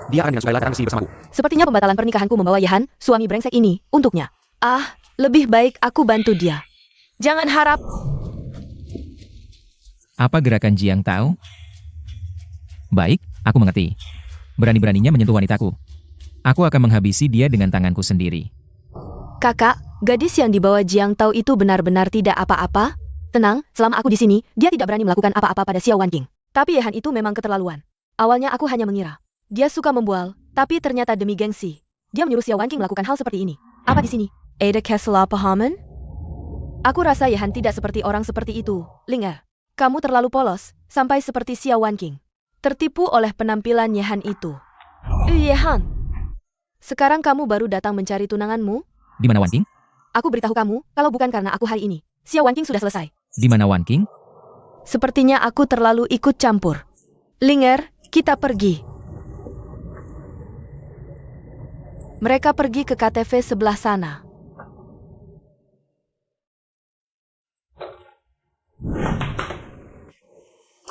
dia akan dengan suka datang ke sini bersamaku. Sepertinya pembatalan pernikahanku membawa Yehan, suami brengsek ini, untuknya. Ah, lebih baik aku bantu dia. Jangan harap. Apa gerakan Jiang Tao? Baik, aku mengerti. Berani-beraninya menyentuh wanitaku. Aku akan menghabisi dia dengan tanganku sendiri. Kakak, gadis yang dibawa Jiang Tao itu benar-benar tidak apa-apa? Tenang, selama aku di sini, dia tidak berani melakukan apa-apa pada Xiao Wanqing. Tapi Yehan itu memang keterlaluan. Awalnya aku hanya mengira. Dia suka membual, tapi ternyata demi gengsi. Dia menyuruh Xiao Wanqing melakukan hal seperti ini. Apa di sini? Ada kesalahpahaman? Aku rasa Yehan tidak seperti orang seperti itu, Linger. Kamu terlalu polos, sampai seperti Xiao Wanqing. Tertipu oleh penampilan Yehan itu. Yehan, sekarang kamu baru datang mencari tunanganmu? Di mana Wanqing? Aku beritahu kamu, kalau bukan karena aku hari ini, Xiao Wanqing sudah selesai. Di mana Wanqing? Sepertinya aku terlalu ikut campur. Linger, kita pergi. Mereka pergi ke KTV sebelah sana.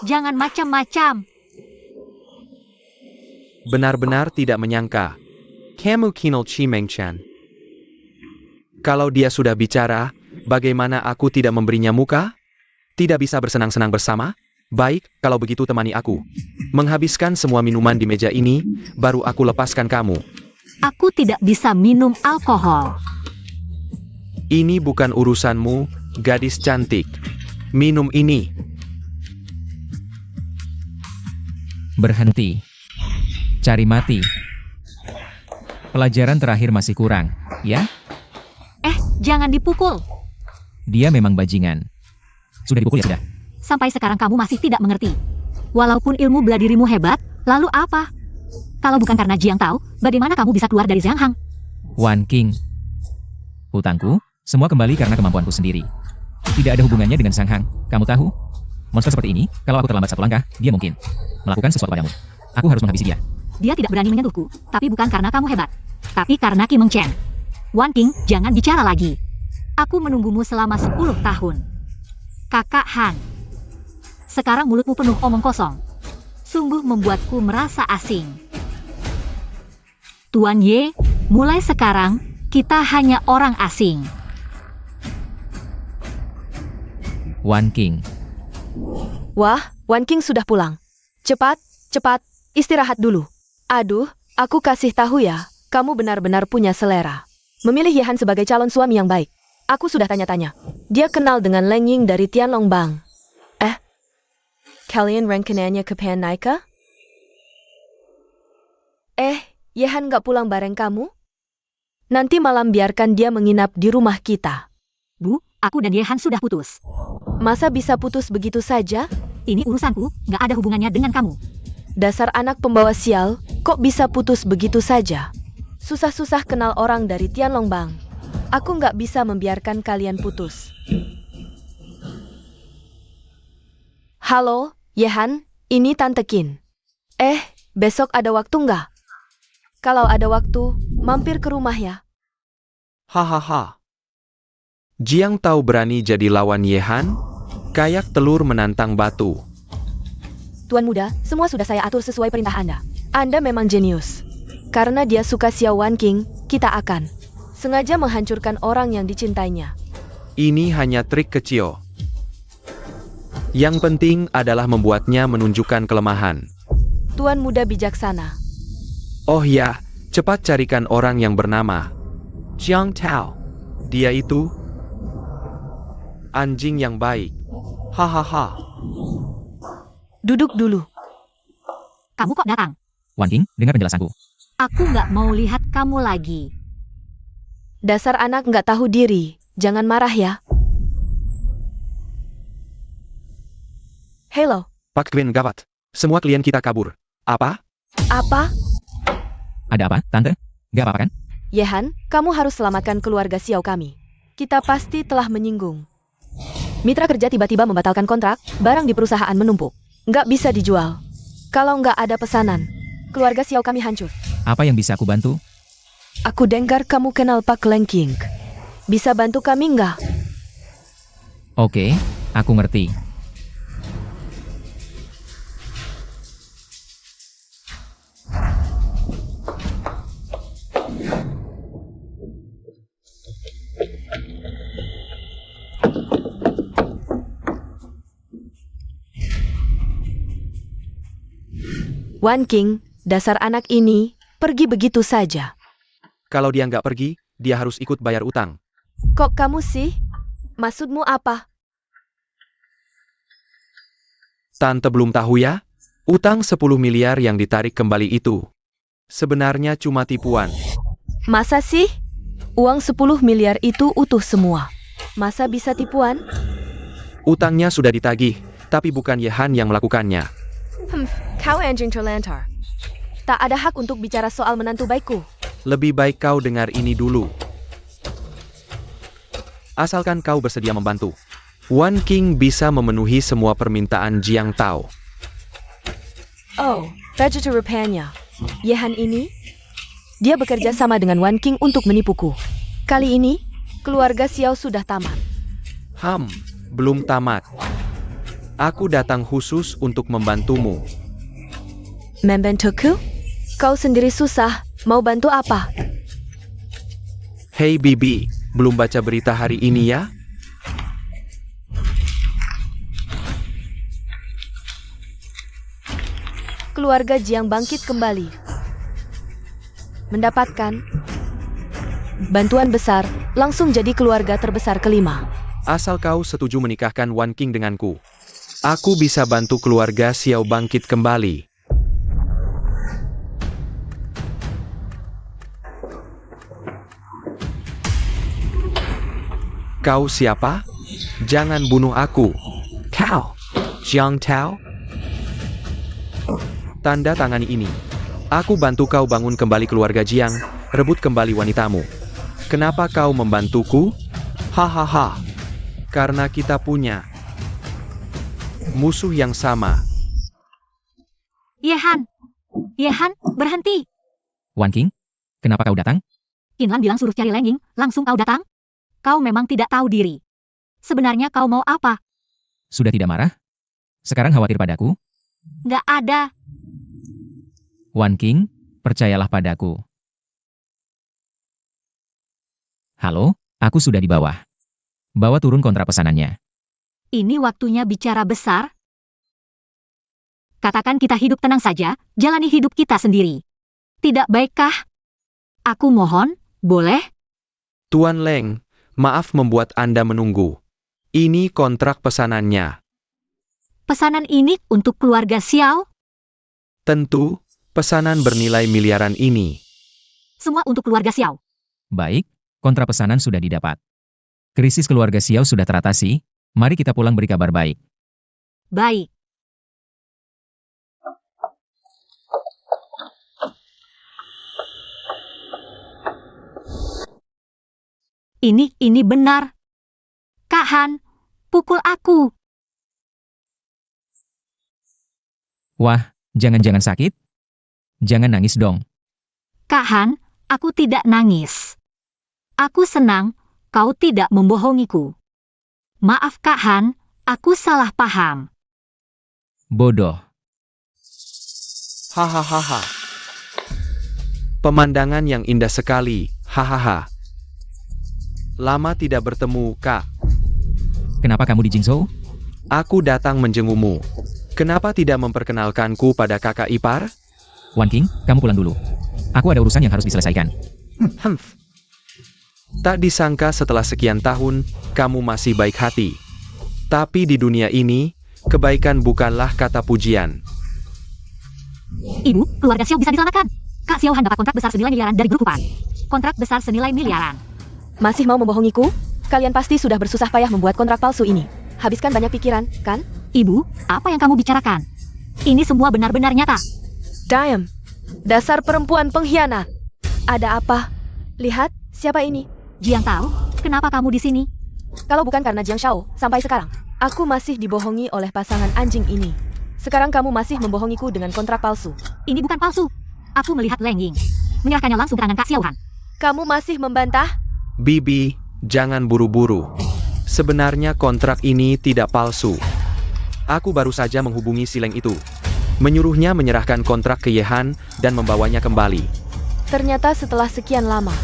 Jangan macam-macam. Benar-benar tidak menyangka. Kamu kinol Chimengchan. Kalau dia sudah bicara, bagaimana aku tidak memberinya muka? Tidak bisa bersenang-senang bersama? Baik, kalau begitu temani aku. Menghabiskan semua minuman di meja ini, baru aku lepaskan kamu. Aku tidak bisa minum alkohol. Ini bukan urusanmu, gadis cantik. Minum ini. Berhenti. Cari mati. Pelajaran terakhir masih kurang, ya? Jangan dipukul. Dia memang bajingan. Sudah dipukul ya sudah. Sampai sekarang kamu masih tidak mengerti. Walaupun ilmu bela dirimu hebat, lalu apa? Kalau bukan karena Jiang Tao, bagaimana kamu bisa keluar dari Zhang Hang? Wanqing. Hutangku, semua kembali karena kemampuanku sendiri. Tidak ada hubungannya dengan Zhang Hang. Kamu tahu? Monster seperti ini, kalau aku terlambat satu langkah, dia mungkin melakukan sesuatu padamu. Aku harus menghabisi dia. Dia tidak berani menyentuhku, tapi bukan karena kamu hebat. Tapi karena Ki Mengchen. Wanqing, jangan bicara lagi. Aku menunggumu selama 10 tahun. Kakak Han. Sekarang mulutmu penuh omong kosong. Sungguh membuatku merasa asing. Tuan Ye, mulai sekarang, kita hanya orang asing. Wanqing. Wah, Wanqing sudah pulang. Cepat, cepat, istirahat dulu. Aduh, aku kasih tahu ya, kamu benar-benar punya selera. Memilih Yehan sebagai calon suami yang baik. Aku sudah tanya-tanya. Dia kenal dengan Leng Ying dari Tianlongbang. Kalian rencananya ke Panaika? Yehan nggak pulang bareng kamu? Nanti malam biarkan dia menginap di rumah kita. Bu, aku dan Yehan sudah putus. Masa bisa putus begitu saja? Ini urusanku, nggak ada hubungannya dengan kamu. Dasar anak pembawa sial, kok bisa putus begitu saja? Susah-susah kenal orang dari Tianlongbang. Aku nggak bisa membiarkan kalian putus. Halo, Yehan, ini Tante Qin. Besok ada waktu nggak? Kalau ada waktu, mampir ke rumah ya. Hahaha. Jiang Tao berani jadi lawan Yehan? Kayak telur menantang batu. Tuan muda, semua sudah saya atur sesuai perintah Anda. Anda memang jenius. Karena dia suka Xiao Wanqing, kita akan sengaja menghancurkan orang yang dicintainya. Ini hanya trik kecil. Yang penting adalah membuatnya menunjukkan kelemahan. Tuan muda bijaksana. Oh ya, cepat carikan orang yang bernama Jiang Tao. Dia itu anjing yang baik. Hahaha. Duduk dulu. Kamu kok datang? Wan King, dengar penjelasanku. Aku nggak mau lihat kamu lagi. Dasar anak nggak tahu diri. Jangan marah ya. Hello. Pak Quinn gawat. Semua klien kita kabur. Apa? Apa? Ada apa, Tante? Gak apa-apa kan? Yehan, kamu harus selamatkan keluarga Xiao kami. Kita pasti telah menyinggung. Mitra kerja tiba-tiba membatalkan kontrak, barang di perusahaan menumpuk. Nggak bisa dijual. Kalau nggak ada pesanan, keluarga Xiao kami hancur. Apa yang bisa aku bantu? Aku dengar kamu kenal Pak Leng King. Bisa bantu kami nggak? Oke, aku ngerti. Wan King, dasar anak ini, pergi begitu saja. Kalau dia nggak pergi, dia harus ikut bayar utang. Kok kamu sih? Maksudmu apa? Tante belum tahu ya? Utang 10 miliar yang ditarik kembali itu sebenarnya cuma tipuan. Masa sih? Uang 10 miliar itu utuh semua. Masa bisa tipuan? Utangnya sudah ditagih, tapi bukan Yehan yang melakukannya. Kau anjing terlantar. Tak ada hak untuk bicara soal menantu baikku. Lebih baik kau dengar ini dulu. Asalkan kau bersedia membantu, Wan King bisa memenuhi semua permintaan Jiang Tao. Oh, raja rupanya. Yehan ini? Dia bekerja sama dengan Wan King untuk menipuku. Kali ini, keluarga Xiao sudah tamat. Belum tamat. Aku datang khusus untuk membantumu. Membantuku? Kau sendiri susah, mau bantu apa? Hei Bibi, belum baca berita hari ini ya? Keluarga Jiang bangkit kembali. Mendapatkan bantuan besar, langsung jadi keluarga terbesar kelima. Asal kau setuju menikahkan Wan King denganku, aku bisa bantu keluarga Xiao bangkit kembali. Kau siapa? Jangan bunuh aku. Kau, Jiang Tao? Tanda tangani ini. Aku bantu kau bangun kembali keluarga Jiang, rebut kembali wanitamu. Kenapa kau membantuku? Hahaha. Karena kita punya musuh yang sama. Yehan, berhenti. Wan King, kenapa kau datang? Kinlan bilang suruh cari Leng Ying, langsung kau datang? Kau memang tidak tahu diri. Sebenarnya kau mau apa? Sudah tidak marah? Sekarang khawatir padaku? Nggak ada. Wan King, percayalah padaku. Halo, aku sudah di bawah. Bawa turun kontrak pesanannya. Ini waktunya bicara besar. Katakan kita hidup tenang saja, jalani hidup kita sendiri. Tidak baikkah? Aku mohon, boleh? Tuan Leng, maaf membuat Anda menunggu. Ini kontrak pesanannya. Pesanan ini untuk keluarga Xiao? Tentu, pesanan bernilai miliaran ini. Semua untuk keluarga Xiao. Baik, kontrak pesanan sudah didapat. Krisis keluarga Xiao sudah teratasi, mari kita pulang beri kabar baik. Baik. Ini benar. Kak Han, pukul aku. Wah, jangan-jangan sakit? Jangan nangis dong. Kak Han, aku tidak nangis. Aku senang kau tidak membohongiku. Maaf Kak Han, aku salah paham. Bodoh. Hahaha. Pemandangan yang indah sekali. Hahaha. Lama tidak bertemu, Kak. Kenapa kamu di Jingzhou? Aku datang menjengukmu. Kenapa tidak memperkenalkanku pada kakak ipar? Wan King, kamu pulang dulu. Aku ada urusan yang harus diselesaikan. Humph. Tak disangka setelah sekian tahun, kamu masih baik hati. Tapi di dunia ini, kebaikan bukanlah kata pujian. Ibu, keluarga Xiao bisa diselamatkan. Kak Xiao Han dapat kontrak besar senilai miliaran dari grup Hupan. Kontrak besar senilai miliaran. Masih mau membohongiku? Kalian pasti sudah bersusah payah membuat kontrak palsu ini. Habiskan banyak pikiran, kan? Ibu, apa yang kamu bicarakan? Ini semua benar-benar nyata. Diam. Dasar perempuan pengkhianat. Ada apa? Lihat, siapa ini? Jiang Tao, kenapa kamu di sini? Kalau bukan karena Jiang Shao, sampai sekarang, aku masih dibohongi oleh pasangan anjing ini. Sekarang kamu masih membohongiku dengan kontrak palsu. Ini bukan palsu. Aku melihat Leng Ying menyerahkannya langsung ke tangan Kak Xiao Han. Kamu masih membantah? Bibi, jangan buru-buru. Sebenarnya kontrak ini tidak palsu. Aku baru saja menghubungi si Leng itu. Menyuruhnya menyerahkan kontrak ke Yehan dan membawanya kembali. Ternyata setelah sekian lama,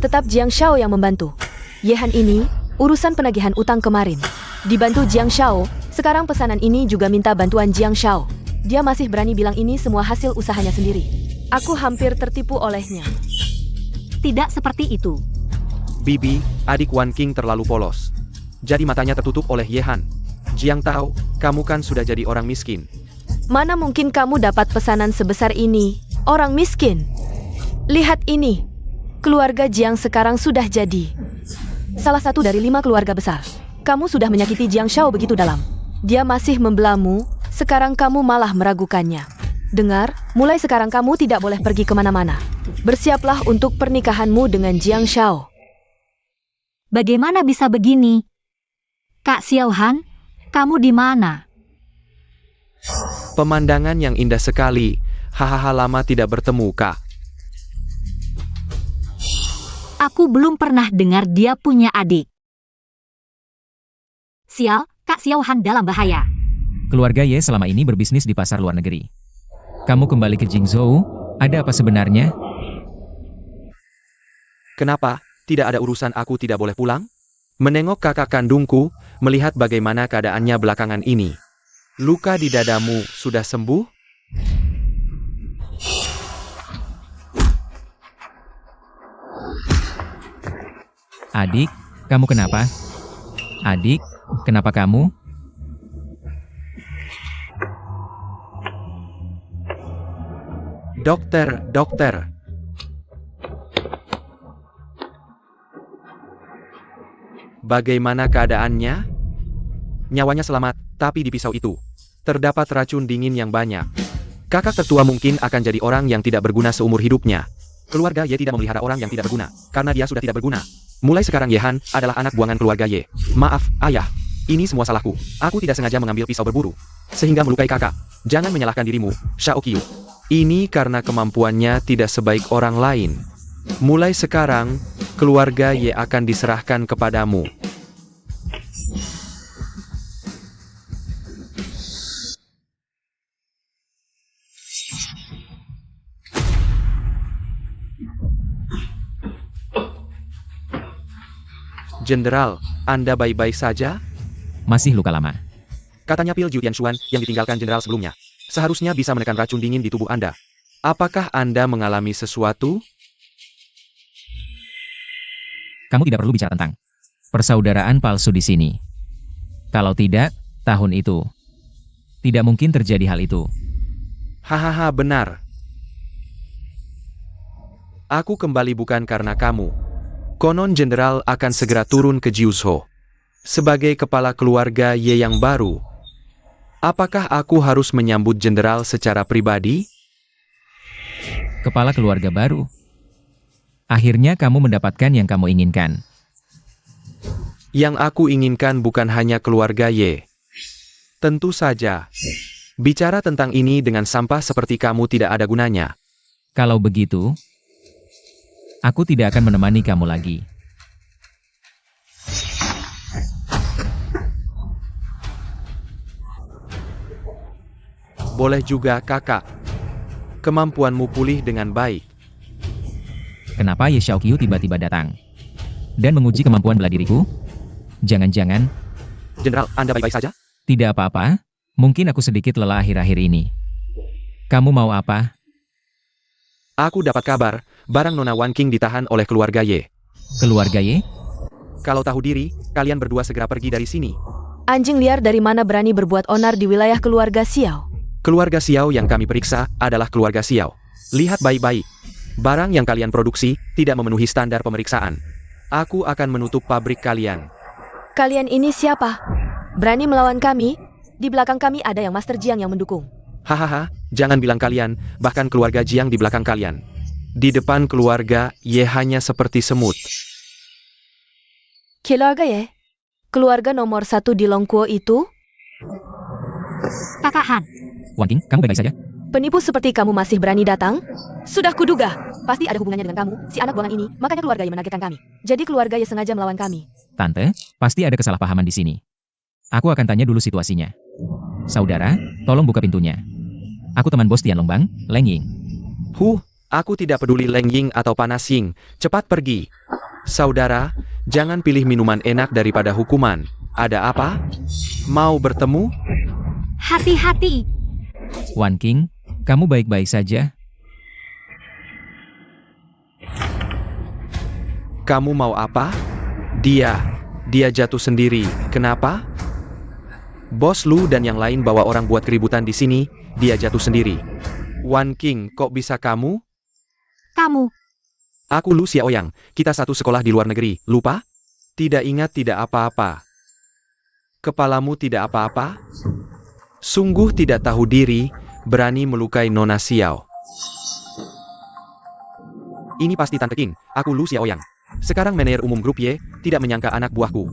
tetap Jiang Shao yang membantu. Yehan ini, urusan penagihan utang kemarin. Dibantu Jiang Shao, sekarang pesanan ini juga minta bantuan Jiang Shao. Dia masih berani bilang ini semua hasil usahanya sendiri. Aku hampir tertipu olehnya. Tidak seperti itu. Bibi, adik Wan King terlalu polos. Jadi matanya tertutup oleh Yehan. Jiang Tao, kamu kan sudah jadi orang miskin. Mana mungkin kamu dapat pesanan sebesar ini, orang miskin? Lihat ini. Keluarga Jiang sekarang sudah jadi salah satu dari 5 keluarga besar. Kamu sudah menyakiti Jiang Shao begitu dalam. Dia masih membelamu, sekarang kamu malah meragukannya. Dengar, mulai sekarang kamu tidak boleh pergi kemana-mana. Bersiaplah untuk pernikahanmu dengan Jiang Shao. Bagaimana bisa begini? Kak Xiao Han, kamu di mana? Pemandangan yang indah sekali. Hahaha, lama tidak bertemu, Kak. Aku belum pernah dengar dia punya adik. Sial, Kak Xiao Han dalam bahaya. Keluarga Ye selama ini berbisnis di pasar luar negeri. Kamu kembali ke Jingzhou, ada apa sebenarnya? Kenapa? Tidak ada urusan aku tidak boleh pulang? Menengok kakak kandungku, melihat bagaimana keadaannya belakangan ini. Luka di dadamu sudah sembuh? Adik, kamu kenapa? Adik, kenapa kamu? Dokter. Bagaimana keadaannya? Nyawanya selamat, tapi di pisau itu terdapat racun dingin yang banyak. Kakak tertua mungkin akan jadi orang yang tidak berguna seumur hidupnya. Keluarga Ye tidak memelihara orang yang tidak berguna, karena dia sudah tidak berguna. Mulai sekarang Yehan adalah anak buangan keluarga Ye. Maaf, ayah. Ini semua salahku. Aku tidak sengaja mengambil pisau berburu, sehingga melukai kakak. Jangan menyalahkan dirimu, Xiaoqiu. Ini karena kemampuannya tidak sebaik orang lain. Mulai sekarang, keluarga Ye akan diserahkan kepadamu. Jenderal, Anda baik-baik saja? Masih luka lama. Katanya pil Jiu Tianshuan yang ditinggalkan jenderal sebelumnya. Seharusnya bisa menekan racun dingin di tubuh Anda. Apakah Anda mengalami sesuatu? Kamu tidak perlu bicara tentang persaudaraan palsu di sini. Kalau tidak, tahun itu tidak mungkin terjadi hal itu. Hahaha, benar. Aku kembali bukan karena kamu. Konon jenderal akan segera turun ke Jiuzhou sebagai kepala keluarga Ye yang baru. Apakah aku harus menyambut jenderal secara pribadi? Kepala keluarga baru. Akhirnya kamu mendapatkan yang kamu inginkan. Yang aku inginkan bukan hanya keluarga Ye. Tentu saja. Bicara tentang ini dengan sampah seperti kamu tidak ada gunanya. Kalau begitu, aku tidak akan menemani kamu lagi. Boleh juga, kakak. Kemampuanmu pulih dengan baik. Kenapa Ye Xiaoqiu tiba-tiba datang dan menguji kemampuan bela diriku? Jangan-jangan Jenderal, Anda baik-baik saja? Tidak apa-apa, mungkin aku sedikit lelah akhir-akhir ini. Kamu mau apa? Aku dapat kabar, barang Nona Wan King ditahan oleh keluarga Ye. Keluarga Ye? Kalau tahu diri, kalian berdua segera pergi dari sini. Anjing liar dari mana berani berbuat onar di wilayah keluarga Xiao? Keluarga Xiao yang kami periksa adalah keluarga Xiao. Lihat baik-baik. Barang yang kalian produksi tidak memenuhi standar pemeriksaan. Aku akan menutup pabrik kalian. Kalian ini siapa? Berani melawan kami? Di belakang kami ada yang Master Jiang yang mendukung. Hahaha, jangan bilang kalian, bahkan keluarga Jiang di belakang kalian. Di depan keluarga Ye hanya seperti semut. Keluarga Ye? Keluarga nomor 1 di Longkuo itu? Kakak Han, Wan King, kamu baik-baik saja? Penipu seperti kamu masih berani datang? Sudah kuduga, pasti ada hubungannya dengan kamu, si anak buangan ini, makanya keluarga Ye menargetkan kami. Jadi keluarga Ye sengaja melawan kami. Tante, pasti ada kesalahpahaman di sini. Aku akan tanya dulu situasinya. Saudara, tolong buka pintunya. Aku teman bos Tianlongbang, Leng Ying. Aku tidak peduli Leng Ying atau Panas Ying, cepat pergi. Saudara, jangan pilih minuman enak daripada hukuman. Ada apa? Mau bertemu? hati-hati. Wan King, kamu baik-baik saja? Kamu mau apa? Dia jatuh sendiri. Kenapa? Bos Lu dan yang lain bawa orang buat keributan di sini, dia jatuh sendiri. Wan King, kok bisa kamu? Kamu, Aku Lu Xiaoyang, kita satu sekolah di luar negeri, lupa? Tidak ingat tidak apa-apa. Kepalamu tidak apa-apa? Sungguh tidak tahu diri, berani melukai Nona Xiao. Ini pasti Tante King, aku Lu Xiaoyang. Sekarang manajer umum grup Y, tidak menyangka anak buahku.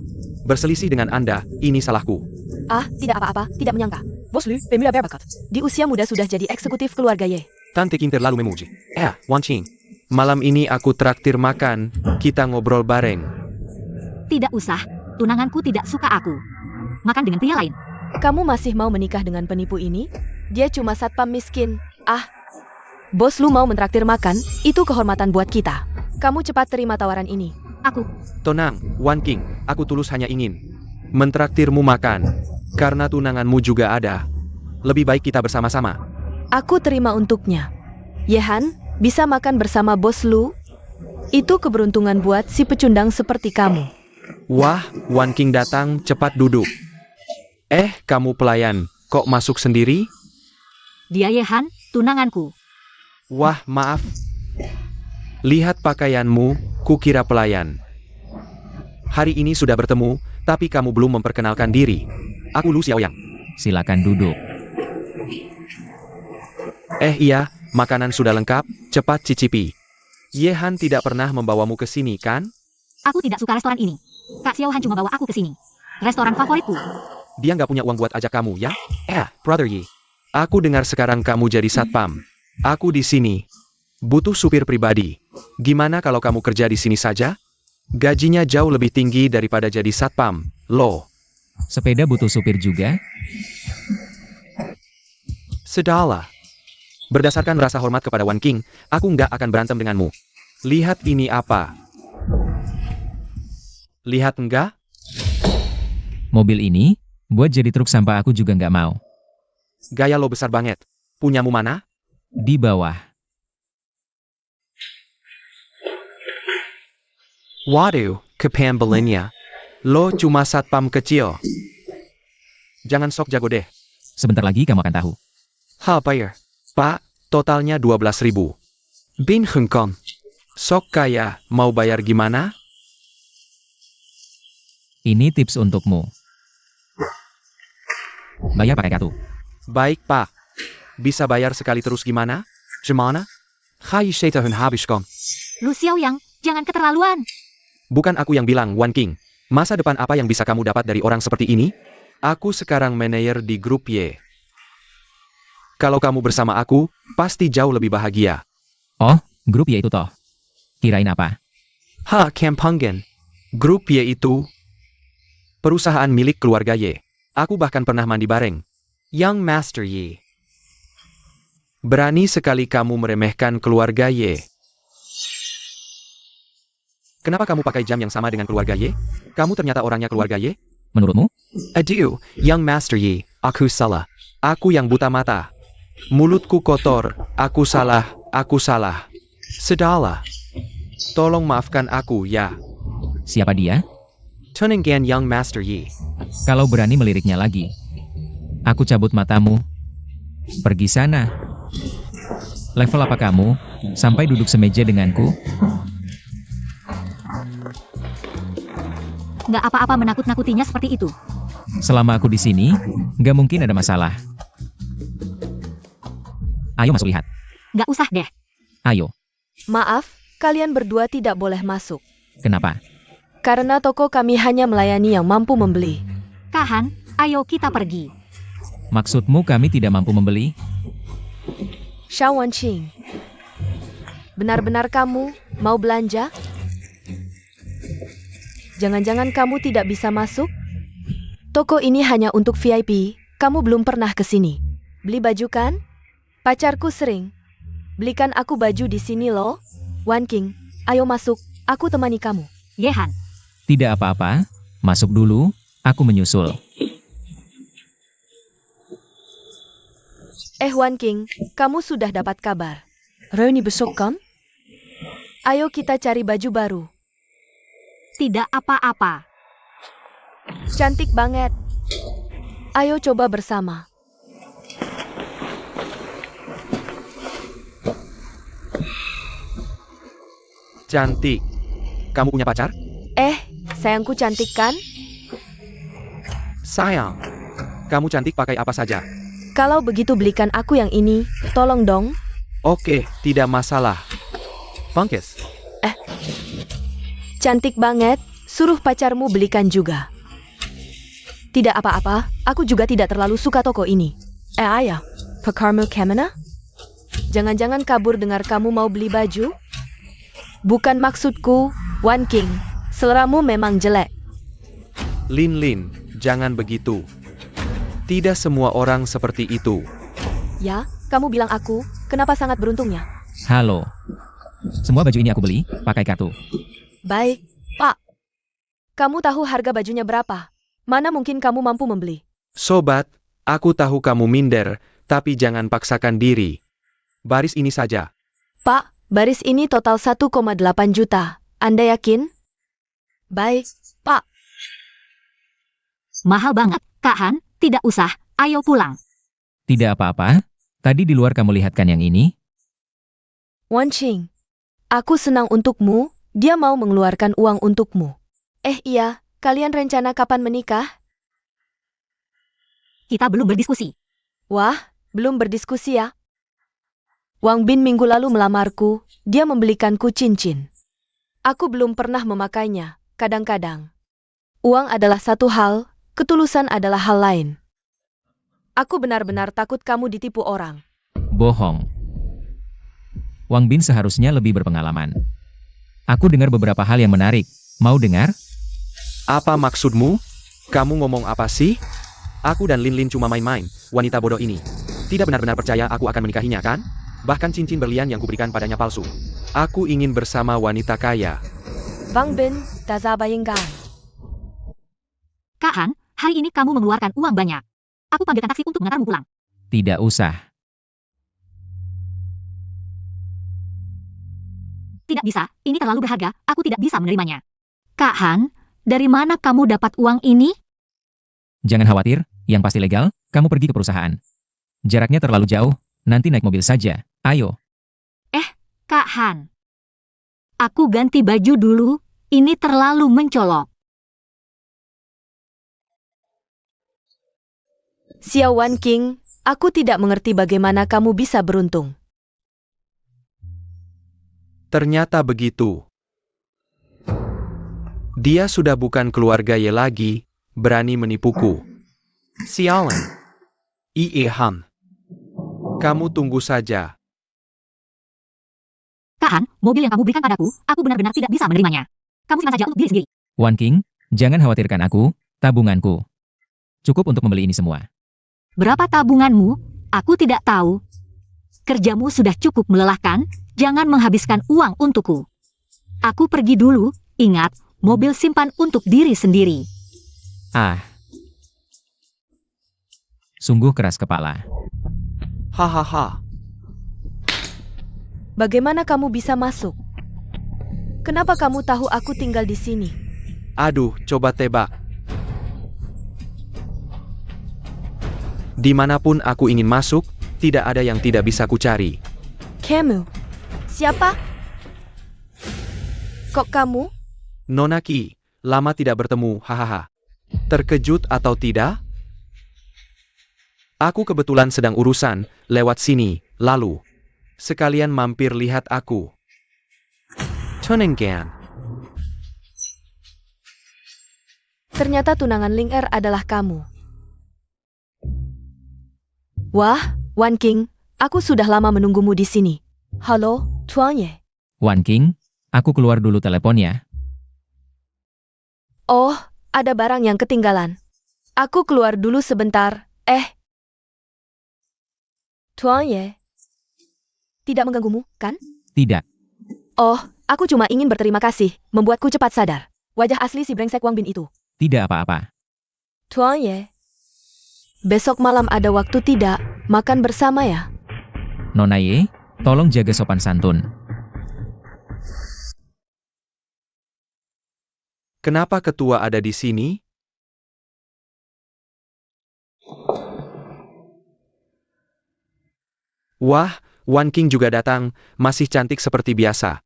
Berselisih dengan Anda, ini salahku. Ah, tidak apa-apa, tidak menyangka. Bos Lu, pemuda berbakat. Di usia muda sudah jadi eksekutif keluarga Ye. Tante King terlalu memuji. Wan Qing. Malam ini aku traktir makan, kita ngobrol bareng. tidak usah. Tunanganku tidak suka aku. Makan dengan pria lain. Kamu masih mau menikah dengan penipu ini? Dia cuma satpam miskin. Ah, Bos Lu mau mentraktir makan, itu kehormatan buat kita. Kamu cepat terima tawaran ini. Aku, Tenang, Wan King, aku tulus hanya ingin mentraktirmu makan, karena tunanganmu juga ada. Lebih baik kita bersama-sama. Aku terima untuknya. Yehan, bisa makan bersama Bos Lu? Itu keberuntungan buat si pecundang seperti kamu. Wah, Wan King datang, cepat duduk. Kamu pelayan, kok masuk sendiri? dia Yehan, tunanganku. Wah, maaf. Lihat pakaianmu, kukira pelayan. Hari ini sudah bertemu, tapi kamu belum memperkenalkan diri. Aku Lu Xiaoyang. Silakan duduk. Iya, makanan sudah lengkap, cepat cicipi. Yehan tidak pernah membawamu ke sini, kan? Aku tidak suka restoran ini. Kak Xiao Han cuma bawa aku ke sini. Restoran favoritku. Dia nggak punya uang buat ajak kamu, ya? Brother Yi. Aku dengar sekarang kamu jadi satpam. Aku di sini. Butuh supir pribadi. Gimana kalau kamu kerja di sini saja? Gajinya jauh lebih tinggi daripada jadi satpam. Loh, Sepeda butuh supir juga? sudahlah. Berdasarkan rasa hormat kepada Wan King, aku nggak akan berantem denganmu. Lihat ini apa? Lihat enggak? Mobil ini, buat jadi truk sampah aku juga nggak mau. Gaya lo besar banget. Punyamu mana? Di bawah. Waduh, kepembelinnya. Lo cuma satpam kecil. Jangan sok jago deh. Sebentar lagi kamu akan tahu. Bayar. Pak, totalnya 12.000. Bin Heng Kong. Sok kaya, mau bayar gimana? Ini tips untukmu. Bayar pakai kartu. Baik, Pak. Bisa bayar sekali terus gimana? Gimana? Hai Shaitahun Habishkong. Lu Xiaoyang, jangan keterlaluan. Bukan aku yang bilang, Wan King. Masa depan apa yang bisa kamu dapat dari orang seperti ini? Aku sekarang manajer di grup Y. Kalau kamu bersama aku, pasti jauh lebih bahagia. Oh, grup Y itu toh. Kirain apa? Kampangen. Grup Y itu perusahaan milik keluarga Y. Aku bahkan pernah mandi bareng. Young Master Y. Berani sekali kamu meremehkan keluarga Y. Kenapa kamu pakai jam yang sama dengan keluarga Y? Kamu ternyata orangnya keluarga Y? Menurutmu? Aduh, Young Master Yi, aku salah. Aku yang buta mata. Mulutku kotor, aku salah, aku salah. Sudahlah. Tolong maafkan aku, ya. Siapa dia? Tuninggan Young Master Yi. Kalau berani meliriknya lagi, aku cabut matamu. Pergi sana. Level apa kamu? Sampai duduk semeja denganku? Nggak apa-apa menakut-nakutinya seperti itu. Selama aku di sini, nggak mungkin ada masalah. Ayo masuk lihat. Nggak usah deh. Ayo. Maaf, kalian berdua tidak boleh masuk. Kenapa? Karena toko kami hanya melayani yang mampu membeli. Kahan, ayo kita pergi. Maksudmu kami tidak mampu membeli? Xiao Wanqing, benar-benar kamu mau belanja? Jangan-jangan kamu tidak bisa masuk? Toko ini hanya untuk VIP, kamu belum pernah ke sini. Beli baju kan? Pacarku sering. Belikan aku baju di sini loh. Wanqing, ayo masuk, aku temani kamu. Yehan, Tidak apa-apa. Masuk dulu, aku menyusul. Wanqing, kamu sudah dapat kabar. Reuni besok kan? Ayo kita cari baju baru. tidak apa-apa. Cantik banget. Ayo coba bersama. Cantik. Kamu punya pacar? Sayangku cantik kan? Sayang. Kamu cantik pakai apa saja? Kalau begitu belikan aku yang ini, tolong dong. Oke, tidak masalah. Bangkis. Cantik banget, suruh pacarmu belikan juga. Tidak apa-apa, aku juga tidak terlalu suka toko ini. Ayah, pakarmu kemana? Jangan-jangan kabur dengar kamu mau beli baju? Bukan maksudku, Wanqing. Seleramu memang jelek. Lin, jangan begitu. Tidak semua orang seperti itu. Ya, kamu bilang aku, kenapa sangat beruntungnya? Halo. Semua baju ini aku beli, pakai kartu. Baik, Pak. Kamu tahu harga bajunya berapa? Mana mungkin kamu mampu membeli? Sobat, aku tahu kamu minder, tapi jangan paksakan diri. Baris ini saja. Pak, baris ini total 1,8 juta. Anda yakin? Baik, Pak. Mahal banget, Kahan, tidak usah, ayo pulang. Tidak apa-apa. Tadi di luar kamu lihatkan yang ini? Wanqing, aku senang untukmu, dia mau mengeluarkan uang untukmu. Iya, kalian rencana kapan menikah? Kita belum berdiskusi. Wah, belum berdiskusi ya? Wang Bin minggu lalu melamarku, dia membelikanku cincin. Aku belum pernah memakainya, kadang-kadang. Uang adalah satu hal, ketulusan adalah hal lain. Aku benar-benar takut kamu ditipu orang. Bohong. Wang Bin seharusnya lebih berpengalaman. Aku dengar beberapa hal yang menarik. Mau dengar? Apa maksudmu? Kamu ngomong apa sih? Aku dan Lin cuma main-main, wanita bodoh ini. Tidak benar-benar percaya aku akan menikahinya, kan? Bahkan cincin berlian yang kuberikan padanya palsu. Aku ingin bersama wanita kaya. Wang Bin, Dazabayinggan. Kahan, hari ini kamu mengeluarkan uang banyak. Aku panggilkan taksi untuk mengantarmu pulang. Tidak usah. Tidak bisa, ini terlalu berharga, aku tidak bisa menerimanya. Kahan, dari mana kamu dapat uang ini? Jangan khawatir, yang pasti legal, kamu pergi ke perusahaan. Jaraknya terlalu jauh, nanti naik mobil saja. Ayo. Kahan. Aku ganti baju dulu, ini terlalu mencolok. Xiao Wanqing, aku tidak mengerti bagaimana kamu bisa beruntung. Ternyata begitu. Dia sudah bukan keluarga Ye lagi, berani menipuku. Sialan. Han. Kamu tunggu saja. Kahan, mobil yang kamu berikan padaku, aku benar-benar tidak bisa menerimanya. Kamu simpan saja untuk diri sendiri. Wanqing, jangan khawatirkan aku, tabunganku. Cukup untuk membeli ini semua. Berapa tabunganmu? Aku tidak tahu. Kerjamu sudah cukup melelahkan, jangan menghabiskan uang untukku. Aku pergi dulu, ingat, mobil simpan untuk diri sendiri. Ah, Sungguh keras kepala. Hahaha. Bagaimana kamu bisa masuk? Kenapa kamu tahu aku tinggal di sini? Aduh, coba tebak. Dimanapun aku ingin masuk, tidak ada yang tidak bisa kucari. Kamu? Siapa? Kok kamu? Nona Ki, lama tidak bertemu, hahaha. Terkejut atau tidak? Aku kebetulan sedang urusan, lewat sini, lalu. Sekalian mampir lihat aku. Tuninggan. Ternyata tunangan Ling Er adalah kamu. Wah, Wan King, aku sudah lama menunggumu di sini. Halo, Tuan Ye. Wan King, aku keluar dulu teleponnya. Oh, ada barang yang ketinggalan. Aku keluar dulu sebentar. Tuan Ye. Tidak mengganggumu, kan? Tidak. Oh, aku cuma ingin berterima kasih, membuatku cepat sadar. Wajah asli si brengsek Wang Bin itu. Tidak apa-apa. Tuan Ye. Besok malam ada waktu tidak, makan bersama ya. Nona Ye, tolong jaga sopan santun. Kenapa ketua ada di sini? Wah, Wan King juga datang, masih cantik seperti biasa.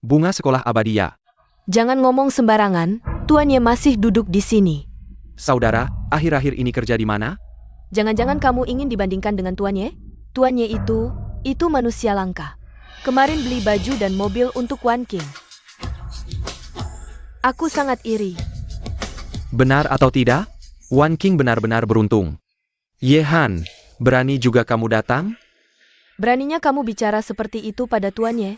Bunga sekolah Abadia. Jangan ngomong sembarangan, Tuan Ye masih duduk di sini. Saudara, akhir-akhir ini kerja di mana? Jangan-jangan kamu ingin dibandingkan dengan Tuan Ye? Tuan Ye itu manusia langka. Kemarin beli baju dan mobil untuk Wan King. Aku sangat iri. Benar atau tidak? Wan King benar-benar beruntung. Ye Han, berani juga kamu datang? Beraninya kamu bicara seperti itu pada Tuan Ye?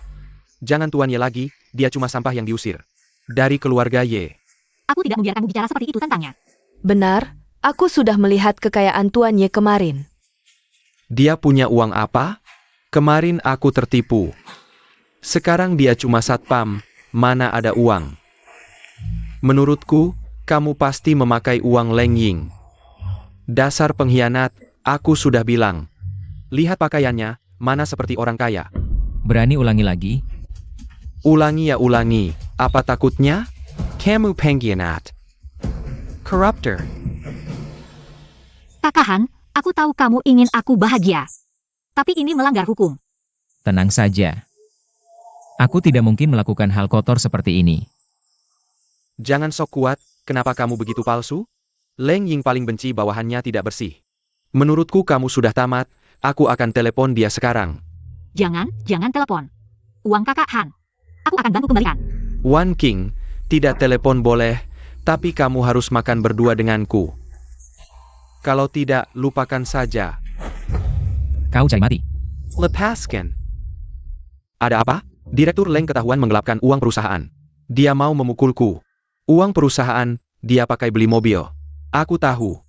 Jangan Tuan Ye lagi, dia cuma sampah yang diusir. Dari keluarga Ye. Aku tidak membiarkanmu bicara seperti itu tentangnya. Benar, aku sudah melihat kekayaan Tuan Ye kemarin. Dia punya uang apa? Kemarin aku tertipu. Sekarang dia cuma satpam, mana ada uang. Menurutku, kamu pasti memakai uang Leng Ying. Dasar pengkhianat, aku sudah bilang. Lihat pakaiannya, mana seperti orang kaya. Berani ulangi lagi? Ulangi ya ulangi, apa takutnya? Kamu pengkhianat. Corruptor. Kakak Han, aku tahu kamu ingin aku bahagia. Tapi ini melanggar hukum. Tenang saja. Aku tidak mungkin melakukan hal kotor seperti ini. Jangan sok kuat, kenapa kamu begitu palsu? Leng Ying paling benci bawahannya tidak bersih. Menurutku kamu sudah tamat, aku akan telepon dia sekarang. Jangan telepon. Uang kakak Han. Aku akan bantu kembalikan. Wan King, tidak telepon boleh, tapi kamu harus makan berdua denganku. Kalau tidak, lupakan saja. Kau cari mati. Lepaskan. Ada apa? Direktur Leng ketahuan menggelapkan uang perusahaan. Dia mau memukulku. Uang perusahaan, dia pakai beli mobil. Aku tahu.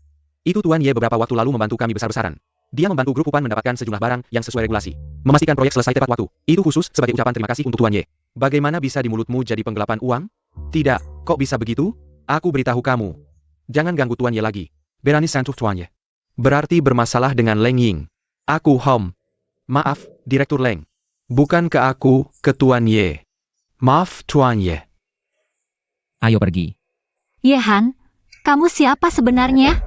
Itu Tuan Ye beberapa waktu lalu membantu kami besar-besaran. Dia membantu grup Upan mendapatkan sejumlah barang yang sesuai regulasi. Memastikan proyek selesai tepat waktu. Itu khusus sebagai ucapan terima kasih untuk Tuan Ye. Bagaimana bisa di mulutmu jadi penggelapan uang? Tidak, kok bisa begitu? Aku beritahu kamu. Jangan ganggu Tuan Ye lagi. Berani sentuh Tuan Ye. Berarti bermasalah dengan Leng Ying. Aku Maaf, Direktur Leng. Bukan ke aku, ke Tuan Ye. Maaf Tuan Ye. Ayo pergi. Ye Han, kamu siapa sebenarnya?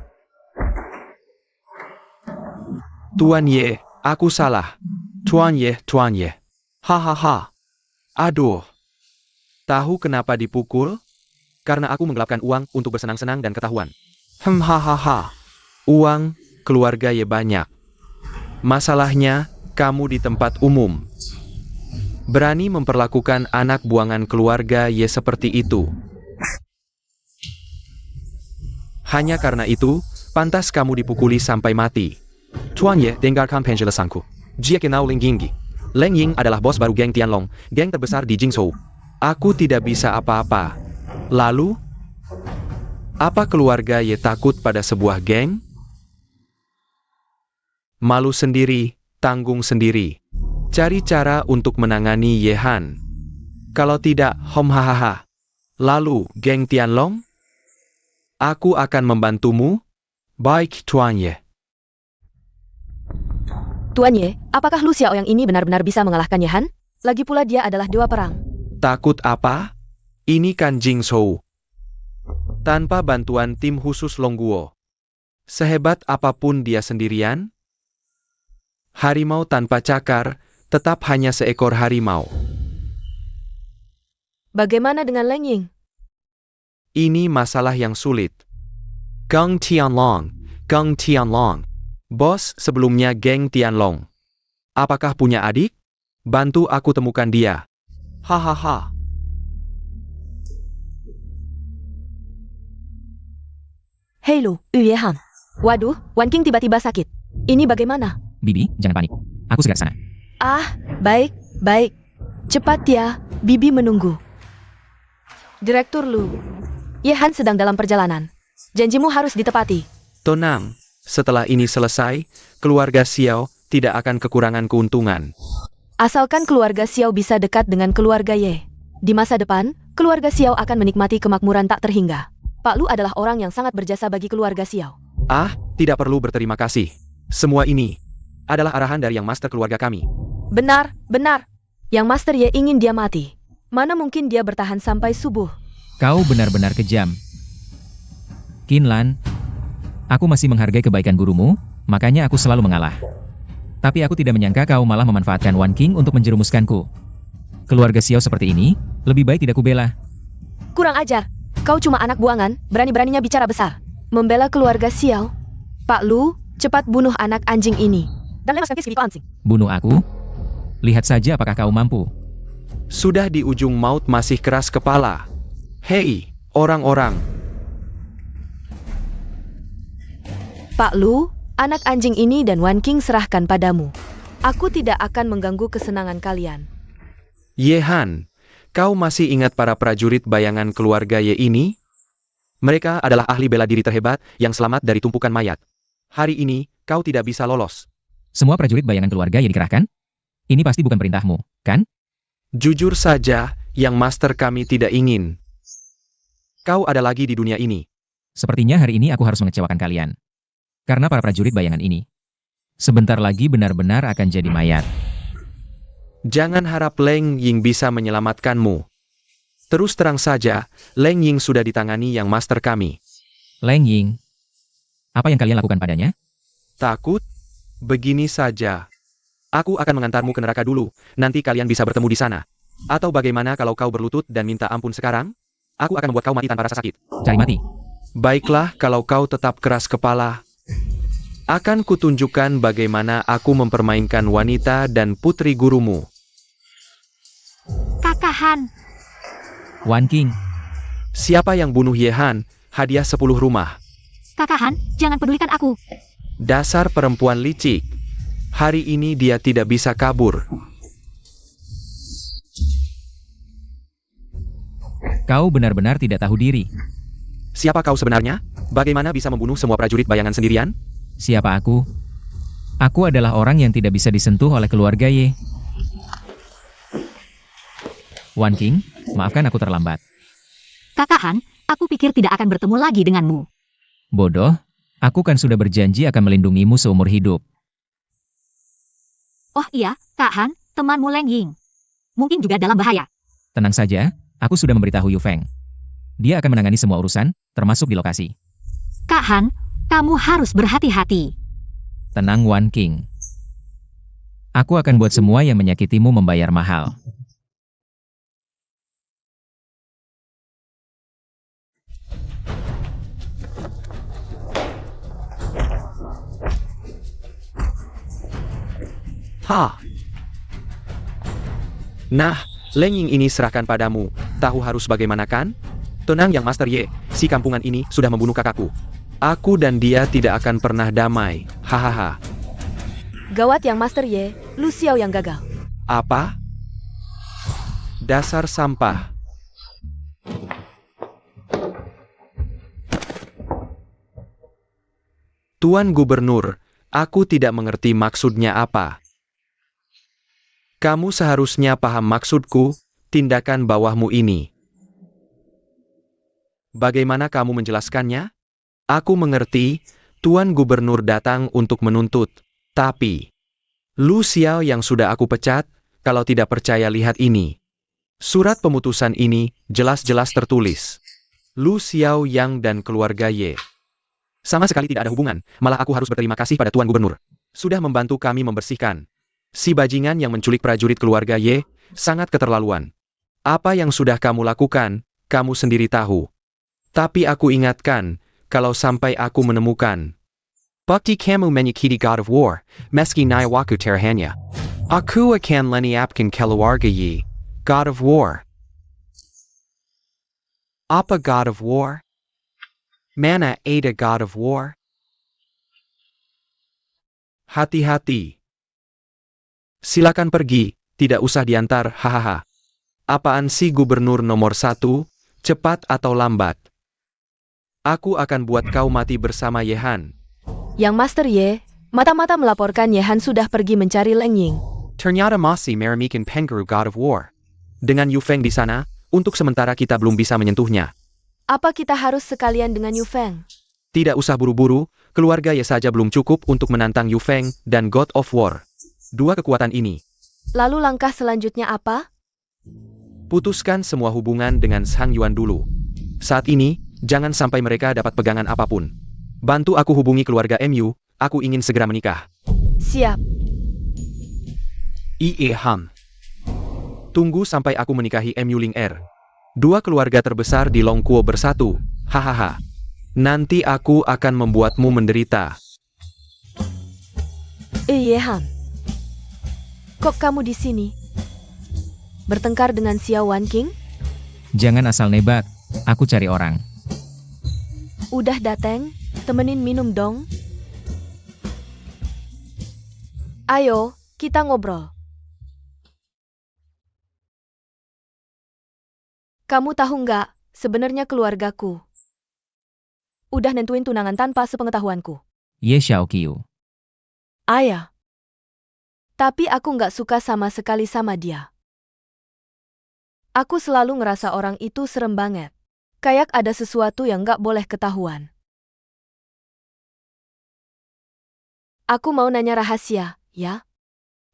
Tuan Ye, aku salah. Tuan Ye. Hahaha. Aduh. Tahu kenapa dipukul? Karena aku menggelapkan uang untuk bersenang-senang dan ketahuan. Hahaha. Uang, keluarga Ye banyak. Masalahnya, kamu di tempat umum. Berani memperlakukan anak buangan keluarga Ye seperti itu. Hanya karena itu, pantas kamu dipukuli sampai mati. Tuan Ye, dengarkan penjelasanku. Jia kenal Leng Ying. Leng Ying adalah bos baru geng Tianlong, geng terbesar di Jingzhou. Aku tidak bisa apa-apa. Lalu, apa keluarga Ye takut pada sebuah geng? Malu sendiri, tanggung sendiri. Cari cara untuk menangani Ye Han. Kalau tidak, hahaha. Lalu, geng Tianlong? Aku akan membantumu. Baik Tuan Ye. Tuan Ye, apakah Lu Xiao yang ini benar-benar bisa mengalahkan Ye Han? Lagi pula dia adalah dewa perang. Takut apa? Ini kan Jing Shou. Tanpa bantuan tim khusus Longguo. Sehebat apapun dia sendirian, harimau tanpa cakar tetap hanya seekor harimau. Bagaimana dengan Leng Ying? Ini masalah yang sulit. Geng Tianlong. Bos sebelumnya geng Tianlong. Apakah punya adik? Bantu aku temukan dia. Hahaha. Hei Lu, Yu Ye Han. Waduh, Wan King tiba-tiba sakit. Ini bagaimana? Bibi, jangan panik. Aku segera sana. Ah, baik. Cepat ya, Bibi menunggu. Direktur Lu, Ye Han sedang dalam perjalanan. Janjimu harus ditepati. Tenang, setelah ini selesai, keluarga Xiao tidak akan kekurangan keuntungan. Asalkan keluarga Xiao bisa dekat dengan keluarga Ye. Di masa depan, keluarga Xiao akan menikmati kemakmuran tak terhingga. Pak Lu adalah orang yang sangat berjasa bagi keluarga Xiao. Ah, tidak perlu berterima kasih. Semua ini adalah arahan dari yang master keluarga kami. Benar. Yang Master Ye ingin dia mati. Mana mungkin dia bertahan sampai subuh. Kau benar-benar kejam. Kinlan, aku masih menghargai kebaikan gurumu, makanya aku selalu mengalah. Tapi aku tidak menyangka kau malah memanfaatkan Wan King untuk menjerumuskanku. Keluarga Xiao seperti ini, lebih baik tidak kubela. Kurang ajar. Kau cuma anak buangan, berani-beraninya bicara besar. Membela keluarga Xiao. Pak Lu, cepat bunuh anak anjing ini. Dan lepaskan kis anjing. Bunuh aku? Lihat saja apakah kau mampu. Sudah di ujung maut masih keras kepala. Hei, orang-orang. Pak Lu, anak anjing ini dan Wan King serahkan padamu. Aku tidak akan mengganggu kesenangan kalian. Ye Han, kau masih ingat para prajurit bayangan keluarga Ye ini? Mereka adalah ahli bela diri terhebat yang selamat dari tumpukan mayat. Hari ini, kau tidak bisa lolos. Semua prajurit bayangan keluarga yang dikerahkan? Ini pasti bukan perintahmu, kan? Jujur saja, yang master kami tidak ingin. Kau ada lagi di dunia ini. Sepertinya hari ini aku harus mengecewakan kalian. Karena para prajurit bayangan ini sebentar lagi benar-benar akan jadi mayat. Jangan harap Leng Ying bisa menyelamatkanmu. Terus terang saja, Leng Ying sudah ditangani yang master kami. Leng Ying, apa yang kalian lakukan padanya? Takut? Begini saja. Aku akan mengantarmu ke neraka dulu, nanti kalian bisa bertemu di sana. Atau bagaimana kalau kau berlutut dan minta ampun sekarang? Aku akan membuat kau mati tanpa rasa sakit. Cari mati. Baiklah kalau kau tetap keras kepala. Akan kutunjukkan bagaimana aku mempermainkan wanita dan putri gurumu. Kakak Han, Wan King, Siapa yang bunuh Ye Han, hadiah 10 rumah. Kakak Han, jangan pedulikan aku. Dasar perempuan licik. Hari ini dia tidak bisa kabur. kau benar-benar tidak tahu diri. Siapa kau sebenarnya? Bagaimana bisa membunuh semua prajurit bayangan sendirian? Siapa aku? Aku adalah orang yang tidak bisa disentuh oleh keluarga Ye. Wan King, maafkan aku terlambat. Kakak Han, aku pikir tidak akan bertemu lagi denganmu. Bodoh, aku kan sudah berjanji akan melindungimu seumur hidup. Oh iya, Kak Han, temanmu Leng Ying. Mungkin juga dalam bahaya. Tenang saja, aku sudah memberitahu Yu Feng. Dia akan menangani semua urusan, termasuk di lokasi. Kak Han, kamu harus berhati-hati. Tenang Wan King. Aku akan buat semua yang menyakitimu membayar mahal. Ha! Nah, Leng Ying ini serahkan padamu. Tahu harus bagaimana kan? Tenang yang Master Ye, si kampungan ini sudah membunuh kakakku. Aku dan dia tidak akan pernah damai. Hahaha. Gawat yang Master Ye, Lu Xiao yang gagal. Apa? Dasar sampah. Tuan Gubernur, aku tidak mengerti maksudnya apa. Kamu seharusnya paham maksudku, tindakan bawahmu ini. Bagaimana kamu menjelaskannya? Aku mengerti, Tuan Gubernur datang untuk menuntut, tapi Lu Xiao yang sudah aku pecat, kalau tidak percaya lihat ini. Surat pemutusan ini jelas-jelas tertulis. Lu Xiao Yang dan keluarga Ye. Sama sekali tidak ada hubungan, malah aku harus berterima kasih pada Tuan Gubernur. Sudah membantu kami membersihkan. Si bajingan yang menculik prajurit keluarga Ye, sangat keterlaluan. Apa yang sudah kamu lakukan, kamu sendiri tahu. Tapi aku ingatkan, kalau sampai aku menemukan. Bukti kamu menyakiti God of War, meski nyawaku terhanya. Aku akan leniapkan keluarga Yi. God of War. Apa God of War? Mana ada God of War? Hati-hati. Silakan pergi, tidak usah diantar, hahaha. Apaan sih gubernur nomor 1, cepat atau lambat? Aku akan buat kau mati bersama Yehan. Yang Master Ye, mata-mata melaporkan Yehan sudah pergi mencari Leng Ying. Ternyata masih meremehkan Pengguru God of War. Dengan Yu Feng di sana, untuk sementara kita belum bisa menyentuhnya. Apa kita harus sekalian dengan Yu Feng? Tidak usah buru-buru, keluarga Ye saja belum cukup untuk menantang Yu Feng dan God of War. Dua kekuatan ini. Lalu langkah selanjutnya apa? Putuskan semua hubungan dengan Sang Yuan dulu. Saat ini, jangan sampai mereka dapat pegangan apapun. Bantu aku hubungi keluarga MU, aku ingin segera menikah. Siap. Ie Ham. Tunggu sampai aku menikahi MU Ling Er. Dua keluarga terbesar di Longkuo bersatu, hahaha. Nanti aku akan membuatmu menderita. Yehan. Kok kamu di sini? Bertengkar dengan Xiao Wanqing? Jangan asal nebak, aku cari orang. Udah dateng, temenin minum dong. Ayo, kita ngobrol. Kamu tahu nggak, sebenarnya keluargaku udah nentuin tunangan tanpa sepengetahuanku. Ye Xiaoqiu. Ayah. Tapi aku nggak suka sama sekali sama dia. Aku selalu ngerasa orang itu serem banget. Kayak ada sesuatu yang nggak boleh ketahuan. Aku mau nanya rahasia, ya?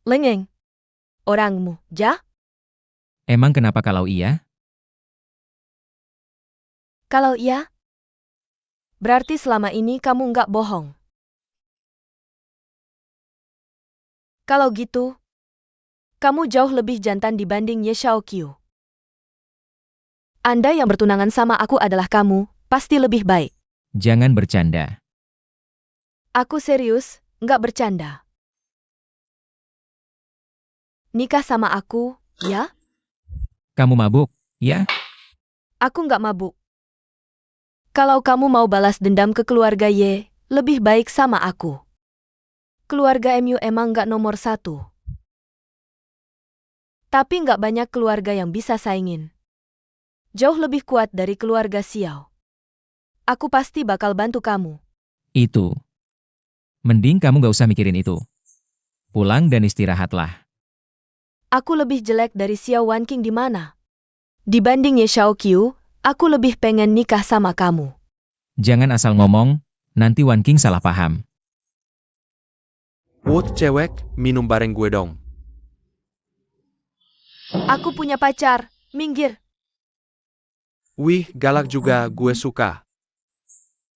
Lengeng. Orangmu, ja? Emang kenapa kalau iya? Kalau iya, berarti selama ini kamu nggak bohong. Kalau gitu, kamu jauh lebih jantan dibanding Ye Xiaoqiu. Anda yang bertunangan sama aku adalah kamu, pasti lebih baik. Jangan bercanda. Aku serius, nggak bercanda. Nikah sama aku, ya? Kamu mabuk, ya? Aku nggak mabuk. Kalau kamu mau balas dendam ke keluarga Ye, lebih baik sama aku. Keluarga MU emang nggak nomor 1. Tapi nggak banyak keluarga yang bisa saingin. Jauh lebih kuat dari keluarga Xiao. Aku pasti bakal bantu kamu. Itu. Mending kamu gak usah mikirin itu. Pulang dan istirahatlah. Aku lebih jelek dari Xiao Wanqing di mana? Dibanding Ye Xiaoqiu, aku lebih pengen nikah sama kamu. Jangan asal ngomong, nanti Wanqing salah paham. Wot cewek, minum bareng gue dong. Aku punya pacar, minggir. Wih, galak juga, gue suka.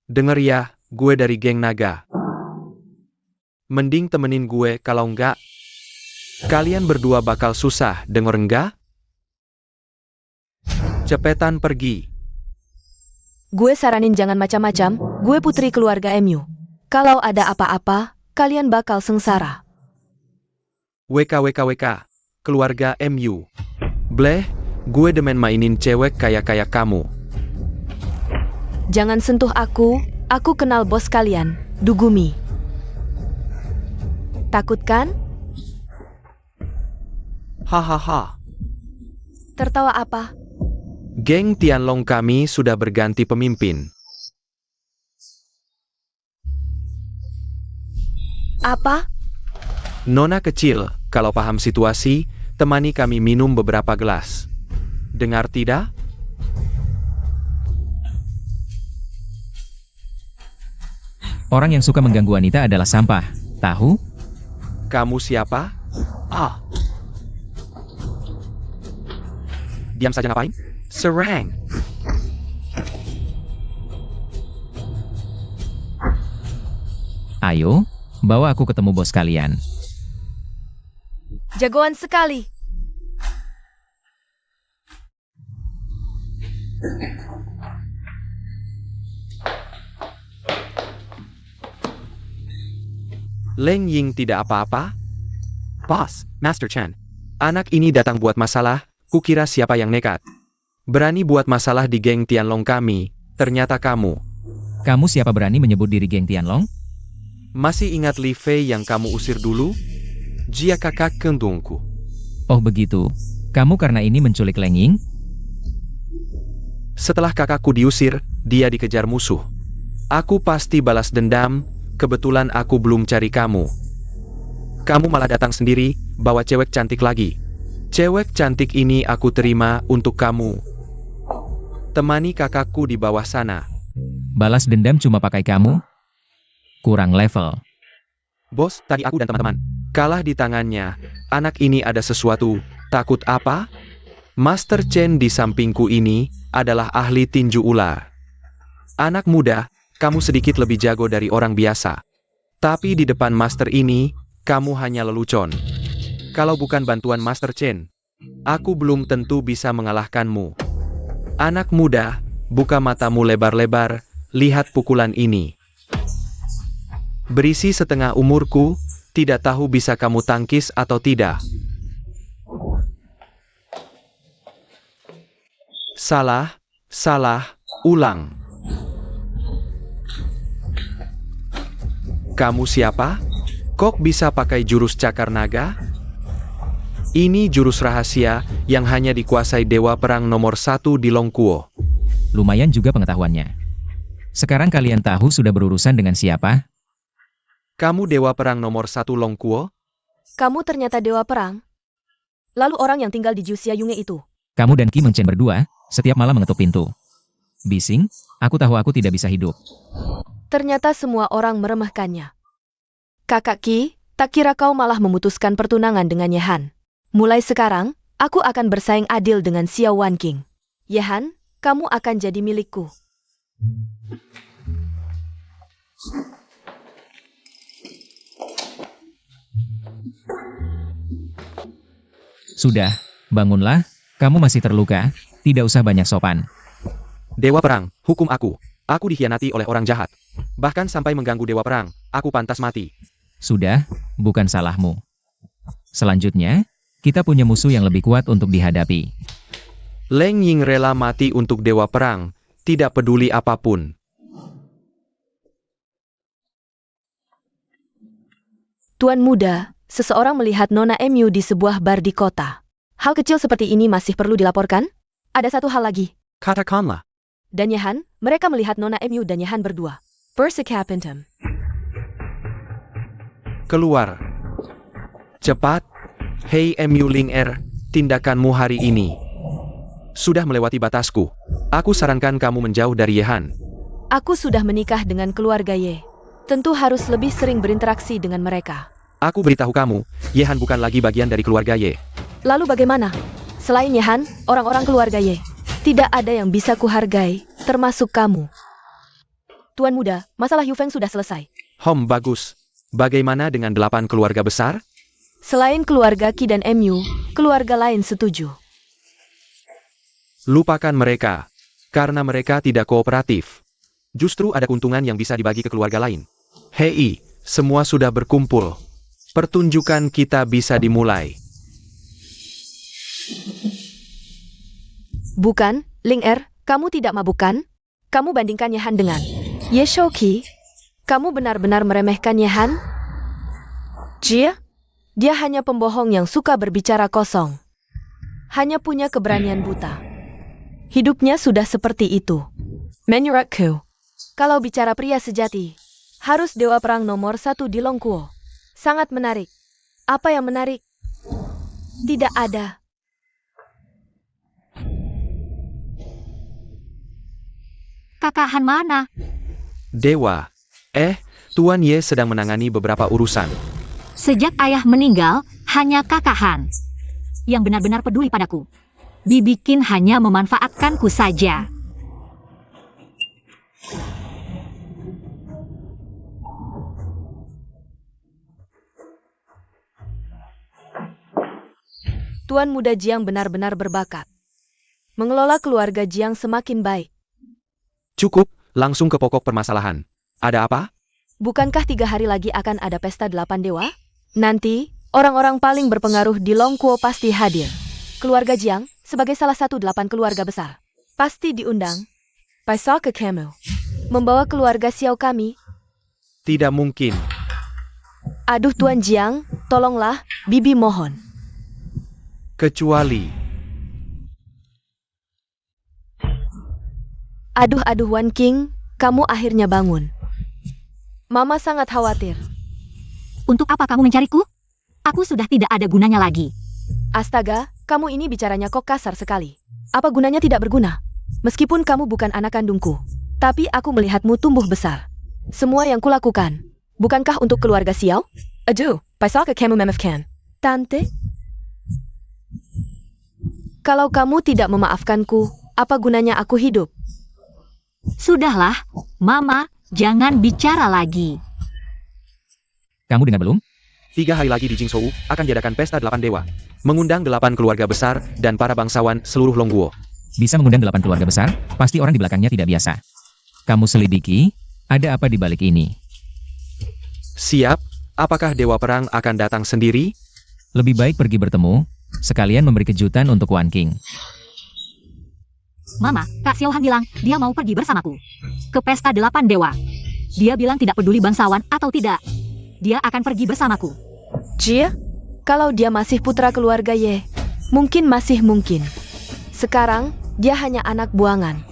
Denger ya, gue dari geng naga. Mending temenin gue, kalau enggak, kalian berdua bakal susah, denger enggak? Cepetan pergi. Gue saranin jangan macam-macam, gue putri keluarga MU. Kalau ada apa-apa, kalian bakal sengsara. WKWKWK, keluarga MU. Bleh, gue demen mainin cewek kayak kamu. Jangan sentuh aku kenal bos kalian, Dugumi. Takut kan? Hahaha. Tertawa apa? Geng Tianlong kami sudah berganti pemimpin. Apa? Nona kecil, kalau paham situasi, temani kami minum beberapa gelas. Dengar tidak? Orang yang suka mengganggu wanita adalah sampah, tahu? Kamu siapa? Ah. Diam saja ngapain? Serang. Ayo, bawa aku ketemu bos kalian. Jagoan sekali. Leng Ying tidak apa-apa? Boss, Master Chen. Anak ini datang buat masalah, kukira siapa yang nekat. Berani buat masalah di geng Tianlong kami, ternyata kamu. Kamu siapa berani menyebut diri geng Tianlong? Masih ingat Li Fei yang kamu usir dulu? Jia kakak kendungku. Oh begitu. Kamu karena ini menculik Leng Ying? Setelah kakakku diusir, dia dikejar musuh. Aku pasti balas dendam, kebetulan aku belum cari kamu. Kamu malah datang sendiri, bawa cewek cantik lagi. Cewek cantik ini aku terima untuk kamu. Temani kakakku di bawah sana. Balas dendam cuma pakai kamu? Kurang level. Bos, tadi aku dan teman-teman kalah di tangannya. Anak ini ada sesuatu, takut apa? Master Chen di sampingku ini adalah ahli tinju ular. Anak muda, kamu sedikit lebih jago dari orang biasa. Tapi di depan Master ini, kamu hanya lelucon. Kalau bukan bantuan Master Chen, aku belum tentu bisa mengalahkanmu. Anak muda, buka matamu lebar-lebar, lihat pukulan ini. Berisi setengah umurku, tidak tahu bisa kamu tangkis atau tidak. Salah, ulang. Kamu siapa? Kok bisa pakai jurus cakar naga? Ini jurus rahasia yang hanya dikuasai Dewa Perang nomor 1 di Longkuo. Lumayan juga pengetahuannya. Sekarang kalian tahu sudah berurusan dengan siapa? Kamu Dewa Perang nomor 1 Longkuo? Kamu ternyata dewa perang. Lalu orang yang tinggal di Jusia Yunge itu. Kamu dan Ki Mengchen berdua, setiap malam mengetuk pintu. Bising, aku tahu aku tidak bisa hidup. Ternyata semua orang meremehkannya. Kakak Ki, tak kira kau malah memutuskan pertunangan dengan Yehan. Mulai sekarang, aku akan bersaing adil dengan Xiao Wan King. Yehan, kamu akan jadi milikku. Sudah, bangunlah, kamu masih terluka, tidak usah banyak sopan. Dewa Perang, hukum aku. Aku dikhianati oleh orang jahat. Bahkan sampai mengganggu Dewa Perang, aku pantas mati. Sudah, bukan salahmu. Selanjutnya, kita punya musuh yang lebih kuat untuk dihadapi. Leng Ying rela mati untuk Dewa Perang, tidak peduli apapun. Tuan muda, seseorang melihat Nona Emu di sebuah bar di kota. Hal kecil seperti ini masih perlu dilaporkan? Ada satu hal lagi. Katakanlah. Dan Yehan, mereka melihat Nona Emu dan Yehan berdua. Bersekapintum. Keluar. Cepat. Hei Emu Ling Er, tindakanmu hari ini sudah melewati batasku. Aku sarankan kamu menjauh dari Yehan. Aku sudah menikah dengan keluarga Ye. Tentu harus lebih sering berinteraksi dengan mereka. Aku beritahu kamu, Yehan bukan lagi bagian dari keluarga Ye. Lalu bagaimana? Selain Yehan, orang-orang keluarga Ye, tidak ada yang bisa kuhargai, termasuk kamu. Tuan muda, masalah Yufeng sudah selesai. Bagus. Bagaimana dengan 8 keluarga besar? Selain keluarga Ki dan Mu, keluarga lain setuju. Lupakan mereka, karena mereka tidak kooperatif. Justru ada keuntungan yang bisa dibagi ke keluarga lain. Hei, semua sudah berkumpul. Pertunjukan kita bisa dimulai. Bukan, Ling Er, kamu tidak mabuk kan? Kamu bandingkan Yehan dengan Ye Shouqi. Kamu benar-benar meremehkan Yehan? Jia? Dia hanya pembohong yang suka berbicara kosong. Hanya punya keberanian buta. Hidupnya sudah seperti itu. Menurutku, kalau bicara pria sejati, harus Dewa Perang nomor 1 di Longkuo. Sangat menarik. Apa yang menarik? Tidak ada. Kakak Han mana? Dewa. Tuan Ye sedang menangani beberapa urusan. Sejak ayah meninggal, hanya kakak Han yang benar-benar peduli padaku. Bibi Qin hanya memanfaatkanku saja. Tuan Muda Jiang benar-benar berbakat. Mengelola keluarga Jiang semakin baik. Cukup, langsung ke pokok permasalahan. Ada apa? Bukankah 3 hari lagi akan ada pesta 8 dewa? Nanti, orang-orang paling berpengaruh di Longkuo pasti hadir. Keluarga Jiang, sebagai salah satu 8 keluarga besar, pasti diundang. Paisal ke Camel. Membawa keluarga Xiao kami. Tidak mungkin. Aduh Tuan Jiang, tolonglah, Bibi mohon. Kecuali, Aduh Wan King, kamu akhirnya bangun. Mama sangat khawatir. Untuk apa kamu mencariku? Aku sudah tidak ada gunanya lagi. Astaga, kamu ini bicaranya kok kasar sekali. Apa gunanya tidak berguna? Meskipun kamu bukan anak kandungku, tapi aku melihatmu tumbuh besar. Semua yang kulakukan, bukankah untuk keluarga Xiao? Aduh, paisal ke kamu memefkan. Tante? Kalau kamu tidak memaafkanku, apa gunanya aku hidup? Sudahlah, Mama, jangan bicara lagi. Kamu dengar belum? 3 hari lagi di Jingzhou akan diadakan pesta 8 dewa. Mengundang 8 keluarga besar dan para bangsawan seluruh Longguo. Bisa mengundang 8 keluarga besar, pasti orang di belakangnya tidak biasa. Kamu selidiki, ada apa di balik ini? Siap, apakah Dewa Perang akan datang sendiri? Lebih baik pergi bertemu, sekalian memberi kejutan untuk Wan King. Mama, Kak Xiao Han bilang dia mau pergi bersamaku ke pesta 8 dewa. Dia bilang tidak peduli bangsawan atau tidak. Dia akan pergi bersamaku. Jia, kalau dia masih putra keluarga Ye, mungkin masih mungkin. Sekarang, dia hanya anak buangan.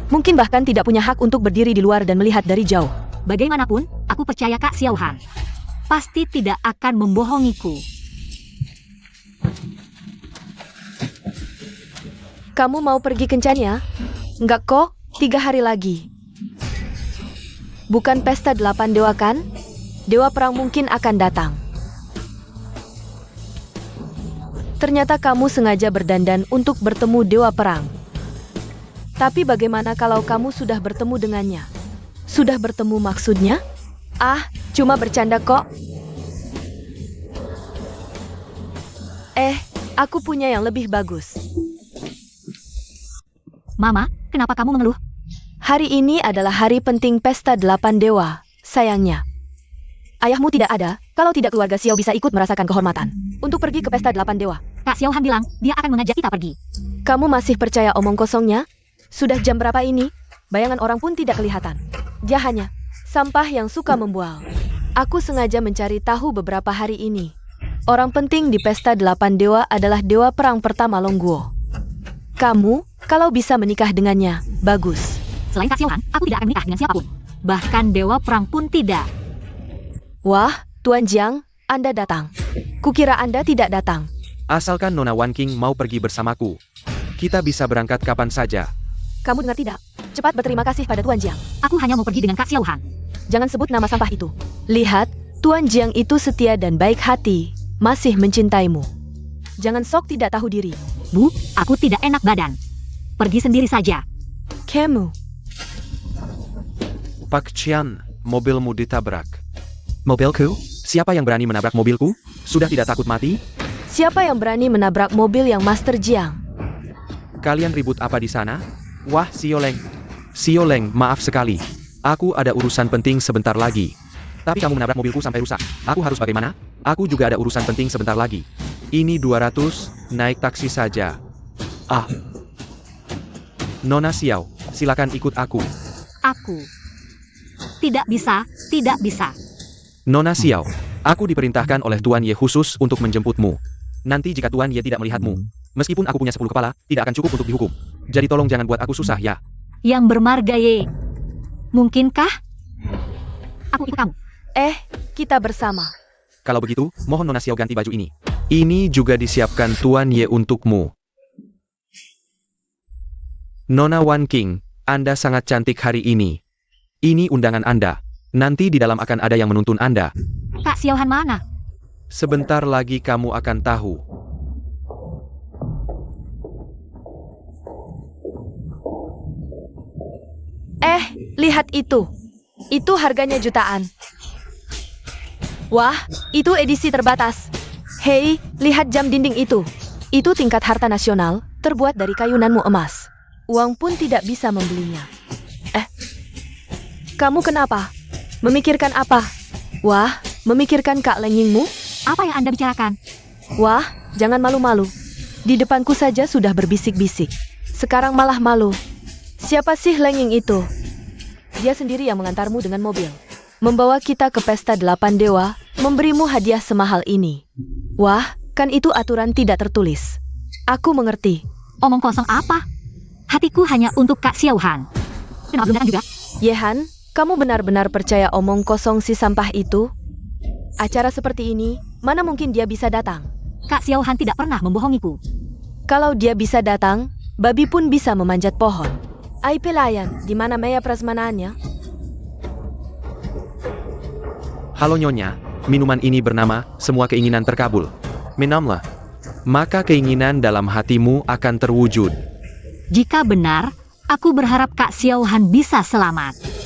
Mungkin bahkan tidak punya hak untuk berdiri di luar dan melihat dari jauh. Bagaimanapun, aku percaya Kak Xiao Han pasti tidak akan membohongiku. Kamu mau pergi kencan ya? Enggak kok, 3 hari lagi. Bukan pesta 8 dewa kan? Dewa Perang mungkin akan datang. Ternyata kamu sengaja berdandan untuk bertemu Dewa Perang. Tapi bagaimana kalau kamu sudah bertemu dengannya? Sudah bertemu maksudnya? Ah, cuma bercanda kok. Aku punya yang lebih bagus. Mama, kenapa kamu mengeluh? Hari ini adalah hari penting pesta 8 dewa, sayangnya. Ayahmu tidak ada, kalau tidak keluarga Xiao bisa ikut merasakan kehormatan. Untuk pergi ke pesta 8 dewa. Kak Xiao Han bilang dia akan mengajak kita pergi. Kamu masih percaya omong kosongnya? Sudah jam berapa ini? Bayangan orang pun tidak kelihatan. Dia hanya sampah yang suka membual. Aku sengaja mencari tahu beberapa hari ini. Orang penting di pesta 8 dewa adalah Dewa Perang pertama Longguo. Kamu, kalau bisa menikah dengannya, bagus. Selain Kak Xiao Han, aku tidak akan menikah dengan siapapun. Bahkan Dewa Perang pun tidak. Wah, Tuan Jiang, Anda datang. Kukira Anda tidak datang. Asalkan Nona Wan King mau pergi bersamaku. Kita bisa berangkat kapan saja. Kamu dengar tidak? Cepat berterima kasih pada Tuan Jiang. Aku hanya mau pergi dengan Kak Xiao Han. Jangan sebut nama sampah itu. Lihat, Tuan Jiang itu setia dan baik hati, masih mencintaimu. Jangan sok tidak tahu diri. Bu, aku tidak enak badan. Pergi sendiri saja. Kamu. Pak Qian, mobilmu ditabrak. Mobilku? Siapa yang berani menabrak mobilku? Sudah tidak takut mati? Siapa yang berani menabrak mobil yang Master Jiang? Kalian ribut apa di sana? Wah, Xioleng. Xioleng, maaf sekali. Aku ada urusan penting sebentar lagi. Tapi kamu menabrak mobilku sampai rusak. Aku harus bagaimana? Aku juga ada urusan penting sebentar lagi. Ini 200, naik taksi saja. Ah. Nona Xiao, silakan ikut aku. Aku. Tidak bisa, tidak bisa. Nona Xiao, aku diperintahkan oleh Tuan Ye khusus untuk menjemputmu. Nanti jika Tuan Ye tidak melihatmu, meskipun aku punya 10 kepala, tidak akan cukup untuk dihukum. Jadi tolong jangan buat aku susah ya. Yang bermarga Ye. Mungkinkah? Aku ikut kamu. Kita bersama. Kalau begitu, mohon Nona Xiao ganti baju ini. Ini juga disiapkan Tuan Ye untukmu. Nona Wan King, Anda sangat cantik hari ini. Ini undangan Anda. Nanti di dalam akan ada yang menuntun Anda. Kak Xiao Han mana? Sebentar lagi kamu akan tahu. Lihat itu. Itu harganya jutaan. Wah, itu edisi terbatas. Hei, lihat jam dinding itu. Itu tingkat harta nasional, terbuat dari kayu nanmu emas. Uang pun tidak bisa membelinya. Kamu kenapa? Memikirkan apa? Wah, memikirkan Kak Lenyingmu? Apa yang Anda bicarakan? Wah, jangan malu-malu. Di depanku saja sudah berbisik-bisik. Sekarang malah malu. Siapa sih Lenying itu? Dia sendiri yang mengantarmu dengan mobil. Membawa kita ke pesta 8 dewa, memberimu hadiah semahal ini. Wah, kan itu aturan tidak tertulis. Aku mengerti. Omong kosong apa? Hatiku hanya untuk Kak Xiaohan. Kenapa belum datang juga? Yehan, kamu benar-benar percaya omong kosong si sampah itu? Acara seperti ini, mana mungkin dia bisa datang? Kak Xiaohan tidak pernah membohongiku. Kalau dia bisa datang, babi pun bisa memanjat pohon. Ai pelayan, di mana Maya prasmanaannya? Halo Nyonya, minuman ini bernama Semua Keinginan Terkabul. Minumlah. Maka keinginan dalam hatimu akan terwujud. Jika benar, aku berharap Kak Xiaohan bisa selamat.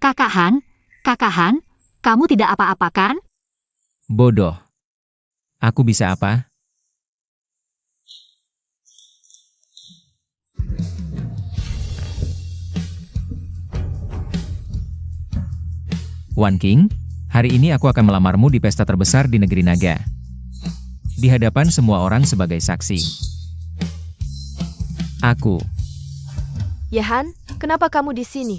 Kakak Han, kamu tidak apa-apa kan? Bodoh. Aku bisa apa? Wan King, hari ini aku akan melamarmu di pesta terbesar di negeri naga. Di hadapan semua orang sebagai saksi. Aku. Yehan, kenapa kamu di sini?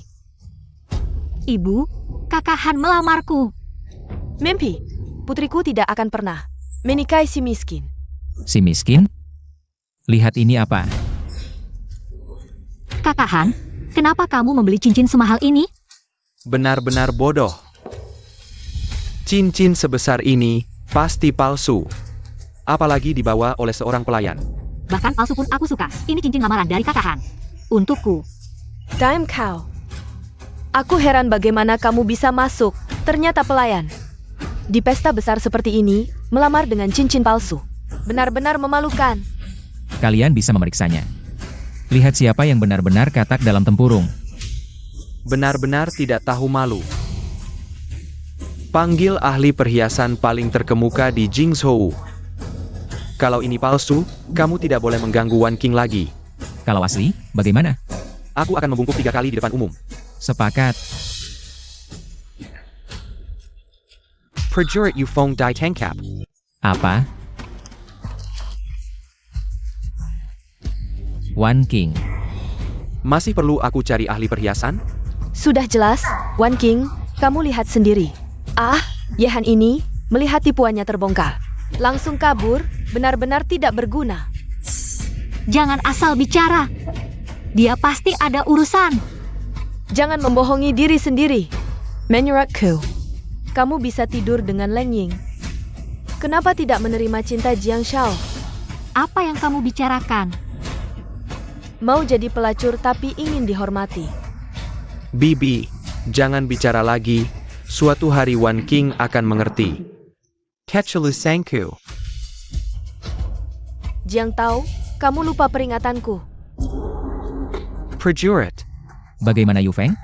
Ibu, Kakak Han melamarku. Mimpi, putriku tidak akan pernah menikahi si miskin. Si miskin? Lihat ini apa? Kakak Han, kenapa kamu membeli cincin semahal ini? Benar-benar bodoh. Cincin sebesar ini pasti palsu. Apalagi dibawa oleh seorang pelayan. Bahkan palsu pun aku suka. Ini cincin lamaran dari Kakak Han. Untukku. Time cow. Aku heran bagaimana kamu bisa masuk, ternyata pelayan. Di pesta besar seperti ini, melamar dengan cincin palsu. Benar-benar memalukan. Kalian bisa memeriksanya. Lihat siapa yang benar-benar katak dalam tempurung. Benar-benar tidak tahu malu. Panggil ahli perhiasan paling terkemuka di Jingzhou. Kalau ini palsu, kamu tidak boleh mengganggu Wan King lagi. Kalau asli, bagaimana? Aku akan membungkuk 3 kali di depan umum. Sepakat. Prajurit Yufeng Dai Tangkap. Apa? Wan King. Masih perlu aku cari ahli perhiasan? Sudah jelas, Wan King, kamu lihat sendiri. Yehan ini, melihat tipuannya terbongkar. Langsung kabur, benar-benar tidak berguna. Jangan asal bicara. Dia pasti ada urusan. Jangan membohongi diri sendiri. Menurutku, kamu bisa tidur dengan Lenying. Kenapa tidak menerima cinta Jiang Shao? Apa yang kamu bicarakan? Mau jadi pelacur tapi ingin dihormati. Bibi, jangan bicara lagi. Suatu hari Wan King akan mengerti. Ketchelu Sangku. Jiang Tao, kamu lupa peringatanku. Prajurit. Bagaimana Yufeng?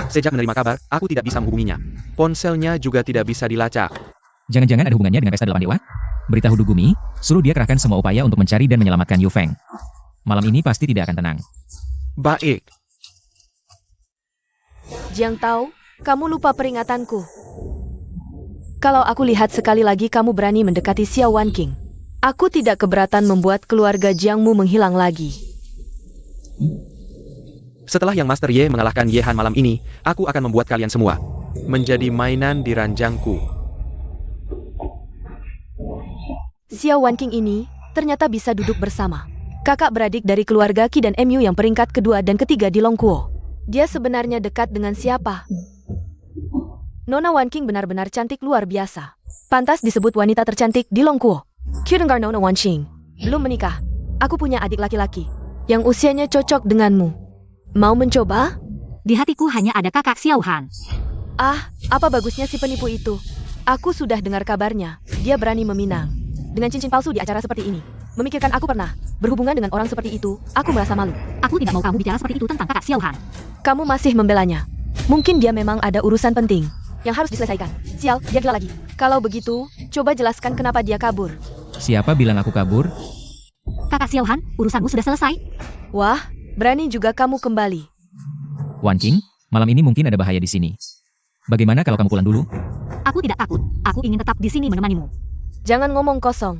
Sejak menerima kabar, aku tidak bisa menghubunginya. Ponselnya juga tidak bisa dilacak. Jangan-jangan ada hubungannya dengan pesta 8 dewa? Beritahu Dugumi, suruh dia kerahkan semua upaya untuk mencari dan menyelamatkan Yufeng. Malam ini pasti tidak akan tenang. Baik. Jiang Tao, kamu lupa peringatanku. Kalau aku lihat sekali lagi kamu berani mendekati Xiao Wan King, aku tidak keberatan membuat keluarga Jiangmu menghilang lagi. Setelah yang Master Ye mengalahkan Yehan malam ini, aku akan membuat kalian semua menjadi mainan di ranjangku. Xiao Wan King ini ternyata bisa duduk bersama. kakak beradik dari keluarga Qi dan MU yang peringkat kedua dan ketiga di Longkuo. Dia sebenarnya dekat dengan siapa? Nona Wan Qing benar-benar cantik luar biasa. Pantas disebut wanita tercantik di Longkuo. Q dengar Nona Wan Qing. Belum menikah. Aku punya adik laki-laki yang usianya cocok denganmu. Mau mencoba? Di hatiku hanya ada kakak Xiaohan. Ah, apa bagusnya si penipu itu? Aku sudah dengar kabarnya. Dia berani meminang dengan cincin palsu di acara seperti ini. Memikirkan aku pernah berhubungan dengan orang seperti itu, aku merasa malu. Aku tidak mau kamu bicara seperti itu tentang kakak Xiaohan. Kamu masih membelanya. Mungkin dia memang ada urusan penting yang harus diselesaikan. Sial, dia gila lagi. Kalau begitu, coba jelaskan kenapa dia kabur. Siapa bilang aku kabur? Kakak Xiaohan, urusanmu sudah selesai. Wah, berani juga kamu kembali. Wan Qing, malam ini mungkin ada bahaya di sini. Bagaimana kalau kamu pulang dulu? Aku tidak takut. Aku ingin tetap di sini menemanimu. Jangan ngomong kosong.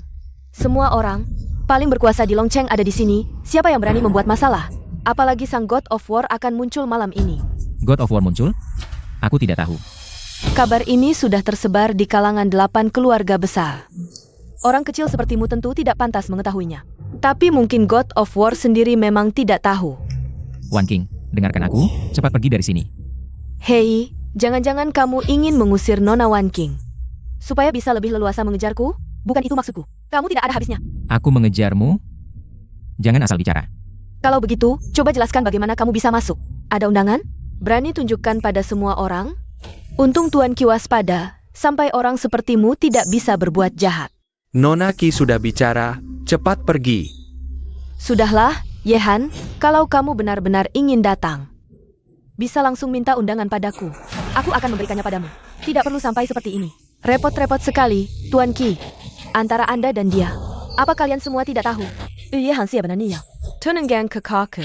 Semua orang paling berkuasa di Longcheng ada di sini. Siapa yang berani membuat masalah? Apalagi sang God of War akan muncul malam ini. God of War muncul? Aku tidak tahu. Kabar ini sudah tersebar di kalangan 8 keluarga besar. Orang kecil sepertimu tentu tidak pantas mengetahuinya. Tapi mungkin God of War sendiri memang tidak tahu. Wan Qing, dengarkan aku, cepat pergi dari sini. Hei, jangan-jangan kamu ingin mengusir Nona Wan Qing supaya bisa lebih leluasa mengejarku? Bukan itu maksudku. Kamu tidak ada habisnya. Aku mengejarmu? Jangan asal bicara. Kalau begitu, coba jelaskan bagaimana kamu bisa masuk. Ada undangan? Berani tunjukkan pada semua orang? Untung Tuan Qi waspada, sampai orang sepertimu tidak bisa berbuat jahat. Nona Qi sudah bicara, cepat pergi. Sudahlah, Yehan, kalau kamu benar-benar ingin datang, bisa langsung minta undangan padaku. Aku akan memberikannya padamu. Tidak perlu sampai seperti ini. Repot-repot sekali, Tuan Qi. Antara Anda dan dia. Apa kalian semua tidak tahu? Yehan siapa namanya? Tunenggang kekaku.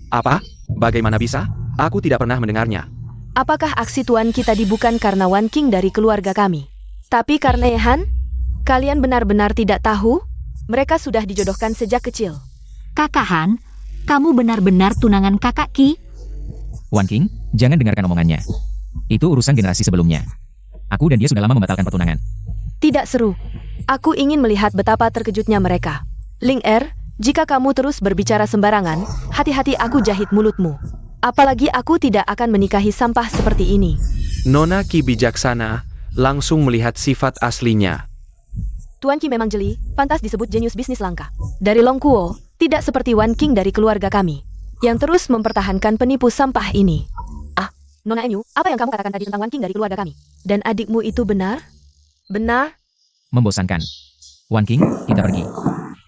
Apa? Bagaimana bisa? Aku tidak pernah mendengarnya. Apakah aksi Tuan Qi tadi bukan karena Wan Qing dari keluarga kami? Tapi karena Yehan? Kalian benar-benar tidak tahu? Mereka sudah dijodohkan sejak kecil. Kakak Han, kamu benar-benar tunangan kakak Qi? Wan Qing, jangan dengarkan omongannya. Itu urusan generasi sebelumnya. Aku dan dia sudah lama membatalkan pertunangan. Tidak seru. Aku ingin melihat betapa terkejutnya mereka. Ling Er, jika kamu terus berbicara sembarangan, hati-hati aku jahit mulutmu. Apalagi aku tidak akan menikahi sampah seperti ini. Nona Qi bijaksana, langsung melihat sifat aslinya. Tuan Qi memang jeli, pantas disebut jenius bisnis langka. Dari Longkuo, tidak seperti Wan Qing dari keluarga kami, yang terus mempertahankan penipu sampah ini. Ah, Nona Enyu, apa yang kamu katakan tadi tentang Wan Qing dari keluarga kami? Dan adikmu itu benar? Benar? Membosankan. Wan Qing, kita pergi.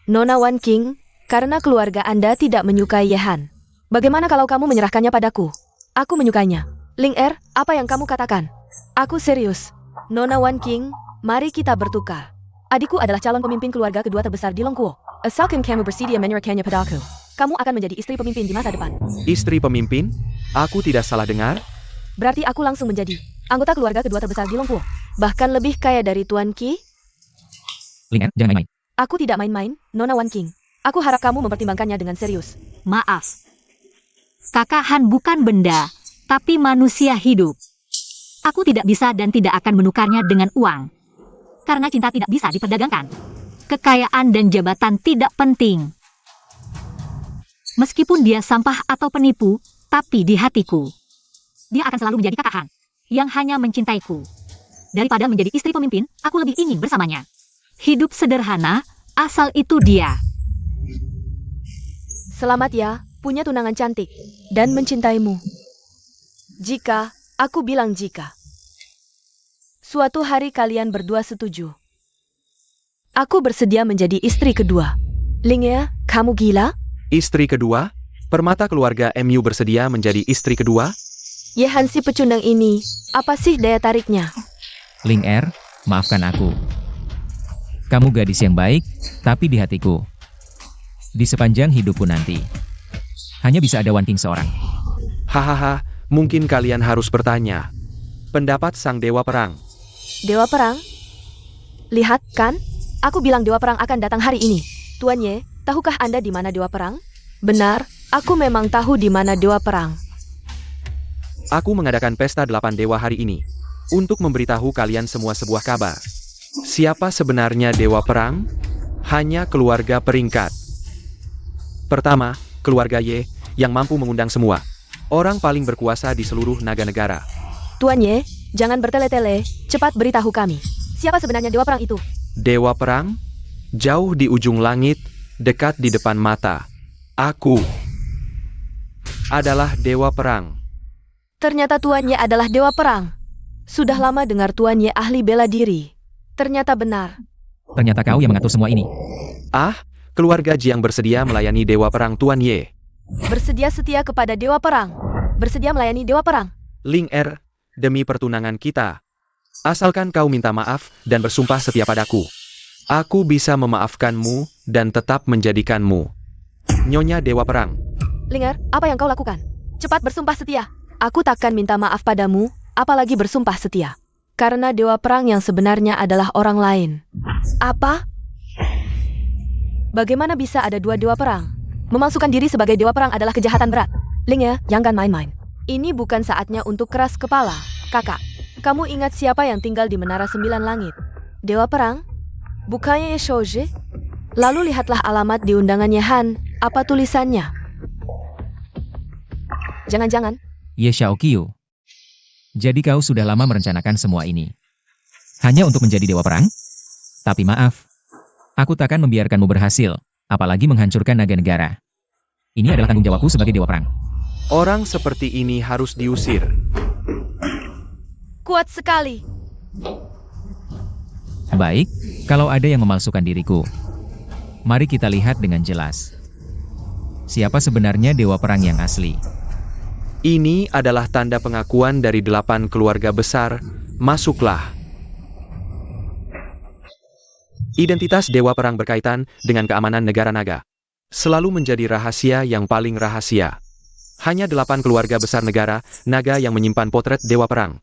Nona Wan Qing, karena keluarga Anda tidak menyukai Yehan. Bagaimana kalau kamu menyerahkannya padaku? Aku menyukainya. Ling Er, apa yang kamu katakan? Aku serius. Nona Wan Qing, mari kita bertukar. Adikku adalah calon pemimpin keluarga kedua terbesar di Longkuo. Asalkan kamu bersedia menyerahkannya padaku, kamu akan menjadi istri pemimpin di masa depan. Istri pemimpin? Aku tidak salah dengar? Berarti aku langsung menjadi anggota keluarga kedua terbesar di Longkuo. Bahkan lebih kaya dari Tuan Qi. Ling Er, jangan main-main. Aku tidak main-main, Nona Wan Qing. Aku harap kamu mempertimbangkannya dengan serius. Maaf. Kakak Han bukan benda, tapi manusia hidup. Aku tidak bisa dan tidak akan menukarnya dengan uang. Karena cinta tidak bisa diperdagangkan. Kekayaan dan jabatan tidak penting. Meskipun dia sampah atau penipu, tapi di hatiku, dia akan selalu menjadi kakak Han, yang hanya mencintaiku. Daripada menjadi istri pemimpin, aku lebih ingin bersamanya. Hidup sederhana, asal itu dia. Selamat ya, punya tunangan cantik dan mencintaimu. Jika, aku bilang jika. Suatu hari kalian berdua setuju. Aku bersedia menjadi istri kedua. Ling Er, kamu gila? Istri kedua? Permata keluarga MU bersedia menjadi istri kedua? Yehan si pecundang ini, apa sih daya tariknya? Ling Er, maafkan aku. Kamu gadis yang baik, tapi di hatiku. Di sepanjang hidupku nanti, hanya bisa ada Wan Qing seorang. Hahaha, mungkin kalian harus bertanya. Pendapat sang dewa perang. Dewa perang? Lihat, kan? Aku bilang dewa perang akan datang hari ini. Tuan Ye, tahukah Anda di mana dewa perang? Benar, aku memang tahu di mana dewa perang. Aku mengadakan pesta 8 dewa hari ini, untuk memberitahu kalian semua sebuah kabar. Siapa sebenarnya dewa perang? Hanya keluarga peringkat. Pertama, keluarga Ye, yang mampu mengundang semua. Orang paling berkuasa di seluruh naga negara. Tuan Ye, jangan bertele-tele, cepat beritahu kami. Siapa sebenarnya Dewa Perang itu? Dewa Perang? Jauh di ujung langit, dekat di depan mata. Aku adalah Dewa Perang. Ternyata Tuan Ye adalah Dewa Perang. Sudah lama dengar Tuan Ye ahli bela diri. Ternyata benar. Ternyata kau yang mengatur semua ini. Ah, keluarga Jiang bersedia melayani Dewa Perang Tuan Ye. Bersedia setia kepada Dewa Perang. Bersedia melayani Dewa Perang. Ling Er, demi pertunangan kita. Asalkan kau minta maaf dan bersumpah setia padaku. Aku bisa memaafkanmu dan tetap menjadikanmu Nyonya Dewa Perang. Linger, apa yang kau lakukan? Cepat bersumpah setia. Aku takkan minta maaf padamu, apalagi bersumpah setia. Karena Dewa Perang yang sebenarnya adalah orang lain. Apa? Bagaimana bisa ada dua Dewa Perang? Memalsukan diri sebagai Dewa Perang adalah kejahatan berat. Linger, jangan main-main. Ini bukan saatnya untuk keras kepala. Kakak, kamu ingat siapa yang tinggal di Menara Sembilan Langit? Dewa Perang? Bukannya Ye Shouji? Lalu lihatlah alamat di undangannya Han. Apa tulisannya? Jangan-jangan. Ye Xiaoqiu. Jadi kau sudah lama merencanakan semua ini. Hanya untuk menjadi Dewa Perang? Tapi maaf. Aku takkan membiarkanmu berhasil, apalagi menghancurkan naga negara. Ini adalah tanggung jawabku sebagai Dewa Perang. Orang seperti ini harus diusir. Kuat sekali. Baik, kalau ada yang memalsukan diriku. Mari kita lihat dengan jelas. Siapa sebenarnya Dewa Perang yang asli? Ini adalah tanda pengakuan dari 8 keluarga besar. Masuklah. Identitas Dewa Perang berkaitan dengan keamanan negara naga. Selalu menjadi rahasia yang paling rahasia. Hanya 8 keluarga besar negara naga yang menyimpan potret Dewa Perang.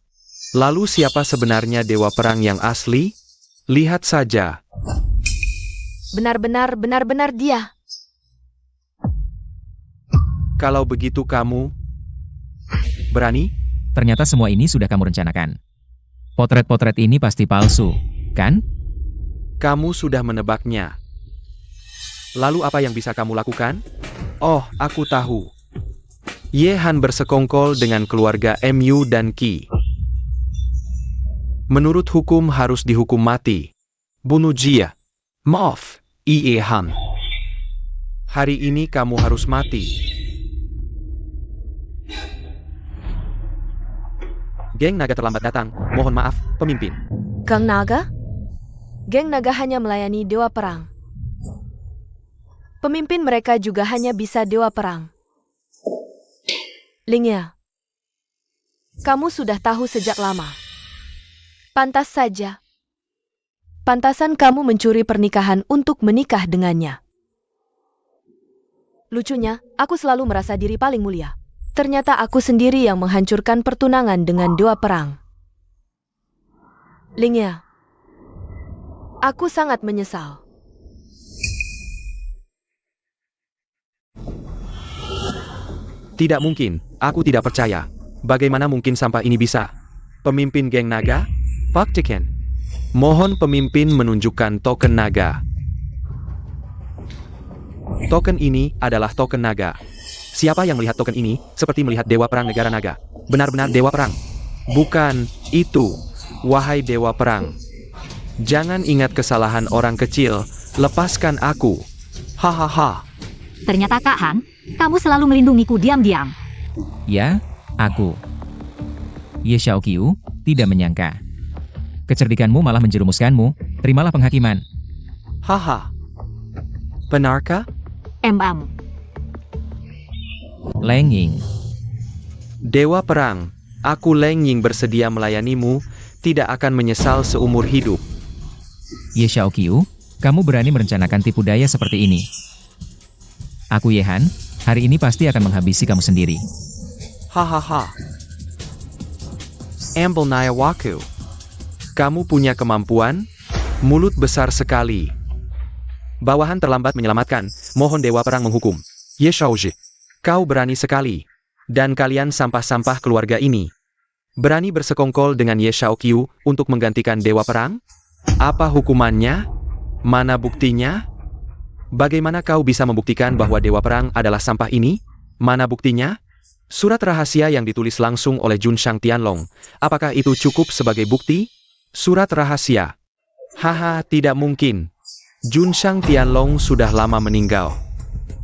Lalu siapa sebenarnya Dewa Perang yang asli? Lihat saja. Benar-benar dia. Kalau begitu kamu berani? Ternyata semua ini sudah kamu rencanakan. Potret-potret ini pasti palsu, kan? Kamu sudah menebaknya. Lalu apa yang bisa kamu lakukan? Oh, aku tahu. Ye Han bersekongkol dengan keluarga Mu dan Qi. Menurut hukum harus dihukum mati. Bunuh Jia. Maaf, Ye Han. Hari ini kamu harus mati. Geng naga terlambat datang. Mohon maaf, pemimpin. Gang Naga? Geng Naga hanya melayani Dewa Perang. Pemimpin mereka juga hanya bisa Dewa Perang. Lingya, kamu sudah tahu sejak lama. Pantas saja. Pantasan kamu mencuri pernikahan untuk menikah dengannya. Lucunya, aku selalu merasa diri paling mulia. Ternyata aku sendiri yang menghancurkan pertunangan dengan Dewa Perang. Lingya, aku sangat menyesal. Tidak mungkin, aku tidak percaya. Bagaimana mungkin sampah ini bisa? Pemimpin geng naga? Pak Chicken. Mohon pemimpin menunjukkan token naga. Token ini adalah token naga. Siapa yang melihat token ini, seperti melihat Dewa Perang negara naga. Benar-benar Dewa Perang. Bukan, itu. Wahai Dewa Perang. Jangan ingat kesalahan orang kecil, lepaskan aku. Hahaha. Ternyata Kak Han, kamu selalu melindungiku diam-diam. Ya, aku. Ye Xiaoqiu, tidak menyangka. Kecerdikanmu malah menjerumuskanmu, terimalah penghakiman. Haha. Benarkah? Leng Ying. Dewa Perang, aku Leng Ying bersedia melayanimu, tidak akan menyesal seumur hidup. Ye Xiaoqiu, kamu berani merencanakan tipu daya seperti ini. Aku Ye Han, hari ini pasti akan menghabisi kamu sendiri. Hahaha. Amble Nayawaku. Kamu punya kemampuan? Mulut besar sekali. Bawahan terlambat menyelamatkan, mohon Dewa Perang menghukum. Ye Shaoji. Kau berani sekali. Dan kalian sampah-sampah keluarga ini. Berani bersekongkol dengan Ye Xiaoqiu untuk menggantikan Dewa Perang? Apa hukumannya? Mana buktinya? Bagaimana kau bisa membuktikan bahwa Dewa Perang adalah sampah ini? Mana buktinya? Surat rahasia yang ditulis langsung oleh Junshang Tianlong. Apakah itu cukup sebagai bukti? Surat rahasia. Haha, tidak mungkin. Junshang Tianlong sudah lama meninggal.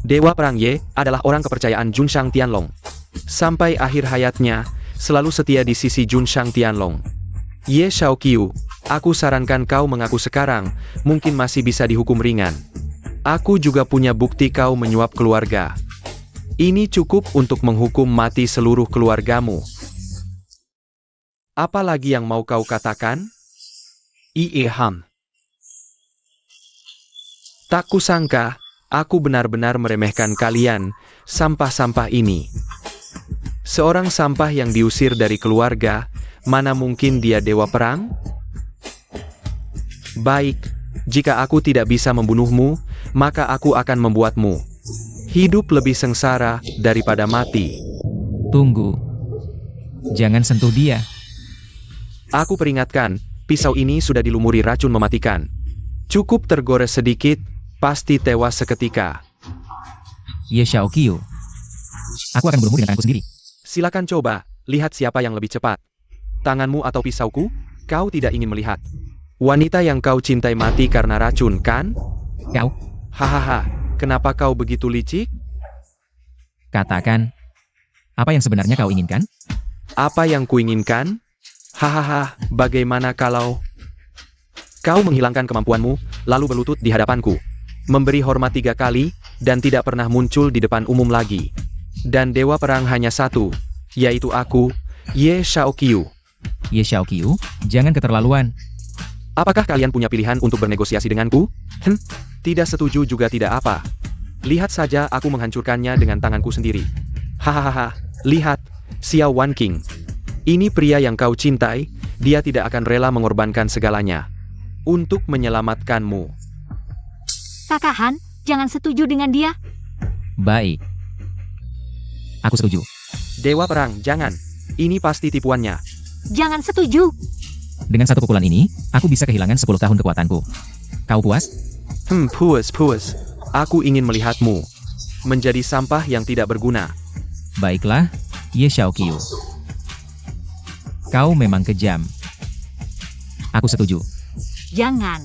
Dewa Perang Ye adalah orang kepercayaan Junshang Tianlong. Sampai akhir hayatnya, selalu setia di sisi Junshang Tianlong. Ye Shaoqiu, aku sarankan kau mengaku sekarang, mungkin masih bisa dihukum ringan. Aku juga punya bukti kau menyuap keluarga. Ini cukup untuk menghukum mati seluruh keluargamu. Apa lagi yang mau kau katakan? Ie Ham. Tak kusangka, aku benar-benar meremehkan kalian, sampah-sampah ini. Seorang sampah yang diusir dari keluarga, mana mungkin dia Dewa Perang? Baik, jika aku tidak bisa membunuhmu, maka aku akan membuatmu hidup lebih sengsara daripada mati. Tunggu. Jangan sentuh dia. Aku peringatkan, pisau ini sudah dilumuri racun mematikan. Cukup tergores sedikit, pasti tewas seketika. Ye Shaoqiu. Aku akan membunuhmu dengan tanganku sendiri. Silakan coba, lihat siapa yang lebih cepat. Tanganmu atau pisauku? Kau tidak ingin melihat. Wanita yang kau cintai mati karena racun, kan? Kau, Hahaha, kenapa kau begitu licik? katakan. Apa yang sebenarnya kau inginkan? Apa yang kuinginkan? Hahaha, bagaimana kalau kau menghilangkan kemampuanmu, lalu berlutut di hadapanku, memberi hormat 3 kali, dan tidak pernah muncul di depan umum lagi. Dan Dewa Perang hanya satu, yaitu aku, Ye Shaoqiu. Ye Shaoqiu, jangan keterlaluan. Apakah kalian punya pilihan untuk bernegosiasi denganku? Tidak setuju juga tidak apa. Lihat saja aku menghancurkannya dengan tanganku sendiri. Hahaha, lihat, Xiao Wan King. Ini pria yang kau cintai, dia tidak akan rela mengorbankan segalanya untuk menyelamatkanmu. Kakak Han, jangan setuju dengan dia. Baik. Aku setuju. Dewa Perang, jangan. Ini pasti tipuannya. Jangan setuju. Dengan satu pukulan ini, aku bisa kehilangan 10 tahun kekuatanku. Kau puas? Puas. Aku ingin melihatmu menjadi sampah yang tidak berguna. Baiklah, Ye Shaoqiu. Kau memang kejam. Aku setuju. Jangan.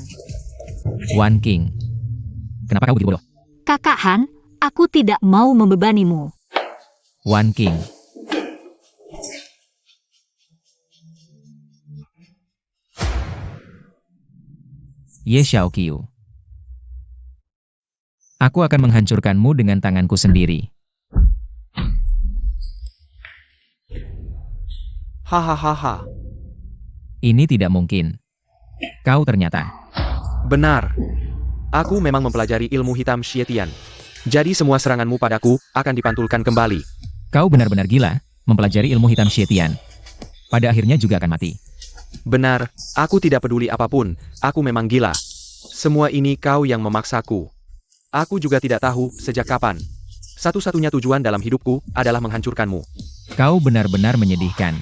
Wan King. Kenapa kau begitu bodoh? Kakak Han, aku tidak mau membebanimu. Wan King. Ye Shaoqiu. Aku akan menghancurkanmu dengan tanganku sendiri. Hahaha. Ini tidak mungkin. Kau ternyata. Benar. Aku memang mempelajari ilmu hitam Xietian. Jadi semua seranganmu padaku akan dipantulkan kembali. Kau benar-benar gila, mempelajari ilmu hitam Xietian. Pada akhirnya juga akan mati. Benar, aku tidak peduli apapun, aku memang gila. Semua ini kau yang memaksaku. Aku juga tidak tahu sejak kapan. Satu-satunya tujuan dalam hidupku adalah menghancurkanmu. Kau benar-benar menyedihkan.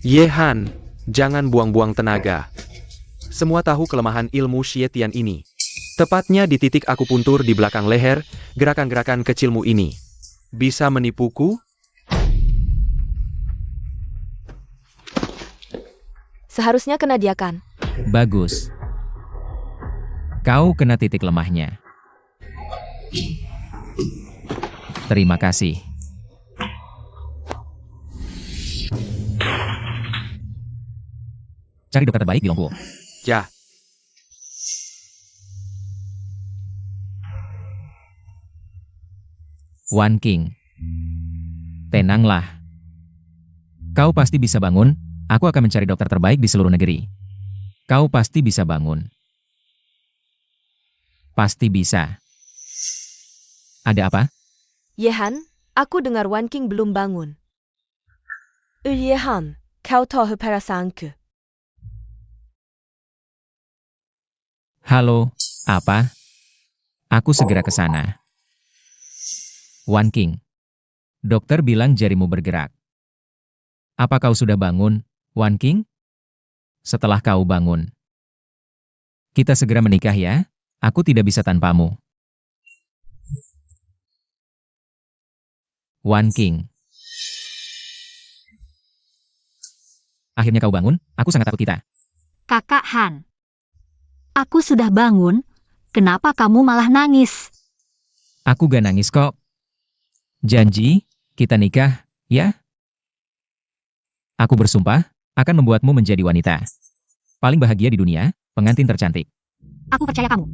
Ye Han, jangan buang-buang tenaga. Semua tahu kelemahan ilmu Xietian ini. Tepatnya di titik akupuntur di belakang leher, gerakan-gerakan kecilmu ini. Bisa menipuku? Seharusnya kena dia kan? Bagus. Kau kena titik lemahnya. Terima kasih. Cari dokter terbaik di Longguo. Ya. Wan King. Tenanglah. Kau pasti bisa bangun, aku akan mencari dokter terbaik di seluruh negeri. Kau pasti bisa bangun. Pasti bisa. Ada apa? Yehan, aku dengar Wan King belum bangun. Yehan, kau tahu perasaanku. Halo, apa? Aku segera ke sana. Wan King. Dokter bilang jarimu bergerak. Apa kau sudah bangun, Wan King? setelah kau bangun. Kita segera menikah ya, aku tidak bisa tanpamu. Wan King. Akhirnya kau bangun, aku sangat takut kita. Kakak Han. Aku sudah bangun, kenapa kamu malah nangis? Aku gak nangis kok. Janji, kita nikah, ya? Aku bersumpah, akan membuatmu menjadi wanita paling bahagia di dunia, pengantin tercantik. Aku percaya kamu.